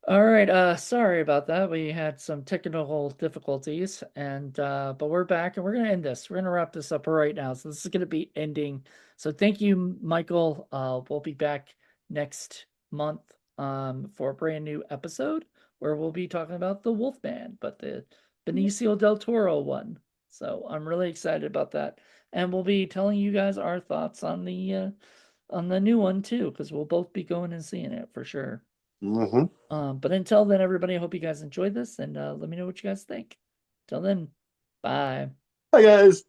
All right, sorry about that. We had some technical difficulties and but we're back and we're gonna end this. We're gonna wrap this up right now. So this is gonna be ending. So thank you, Michael. We'll be back next month for a brand new episode where we'll be talking about the Wolfman, but the Benicio del Toro one. So I'm really excited about that. And we'll be telling you guys our thoughts on the new one too, because we'll both be going and seeing it for sure. Mhm. But until then, everybody, I hope you guys enjoyed this and let me know what you guys think. Till then, bye. Hi guys.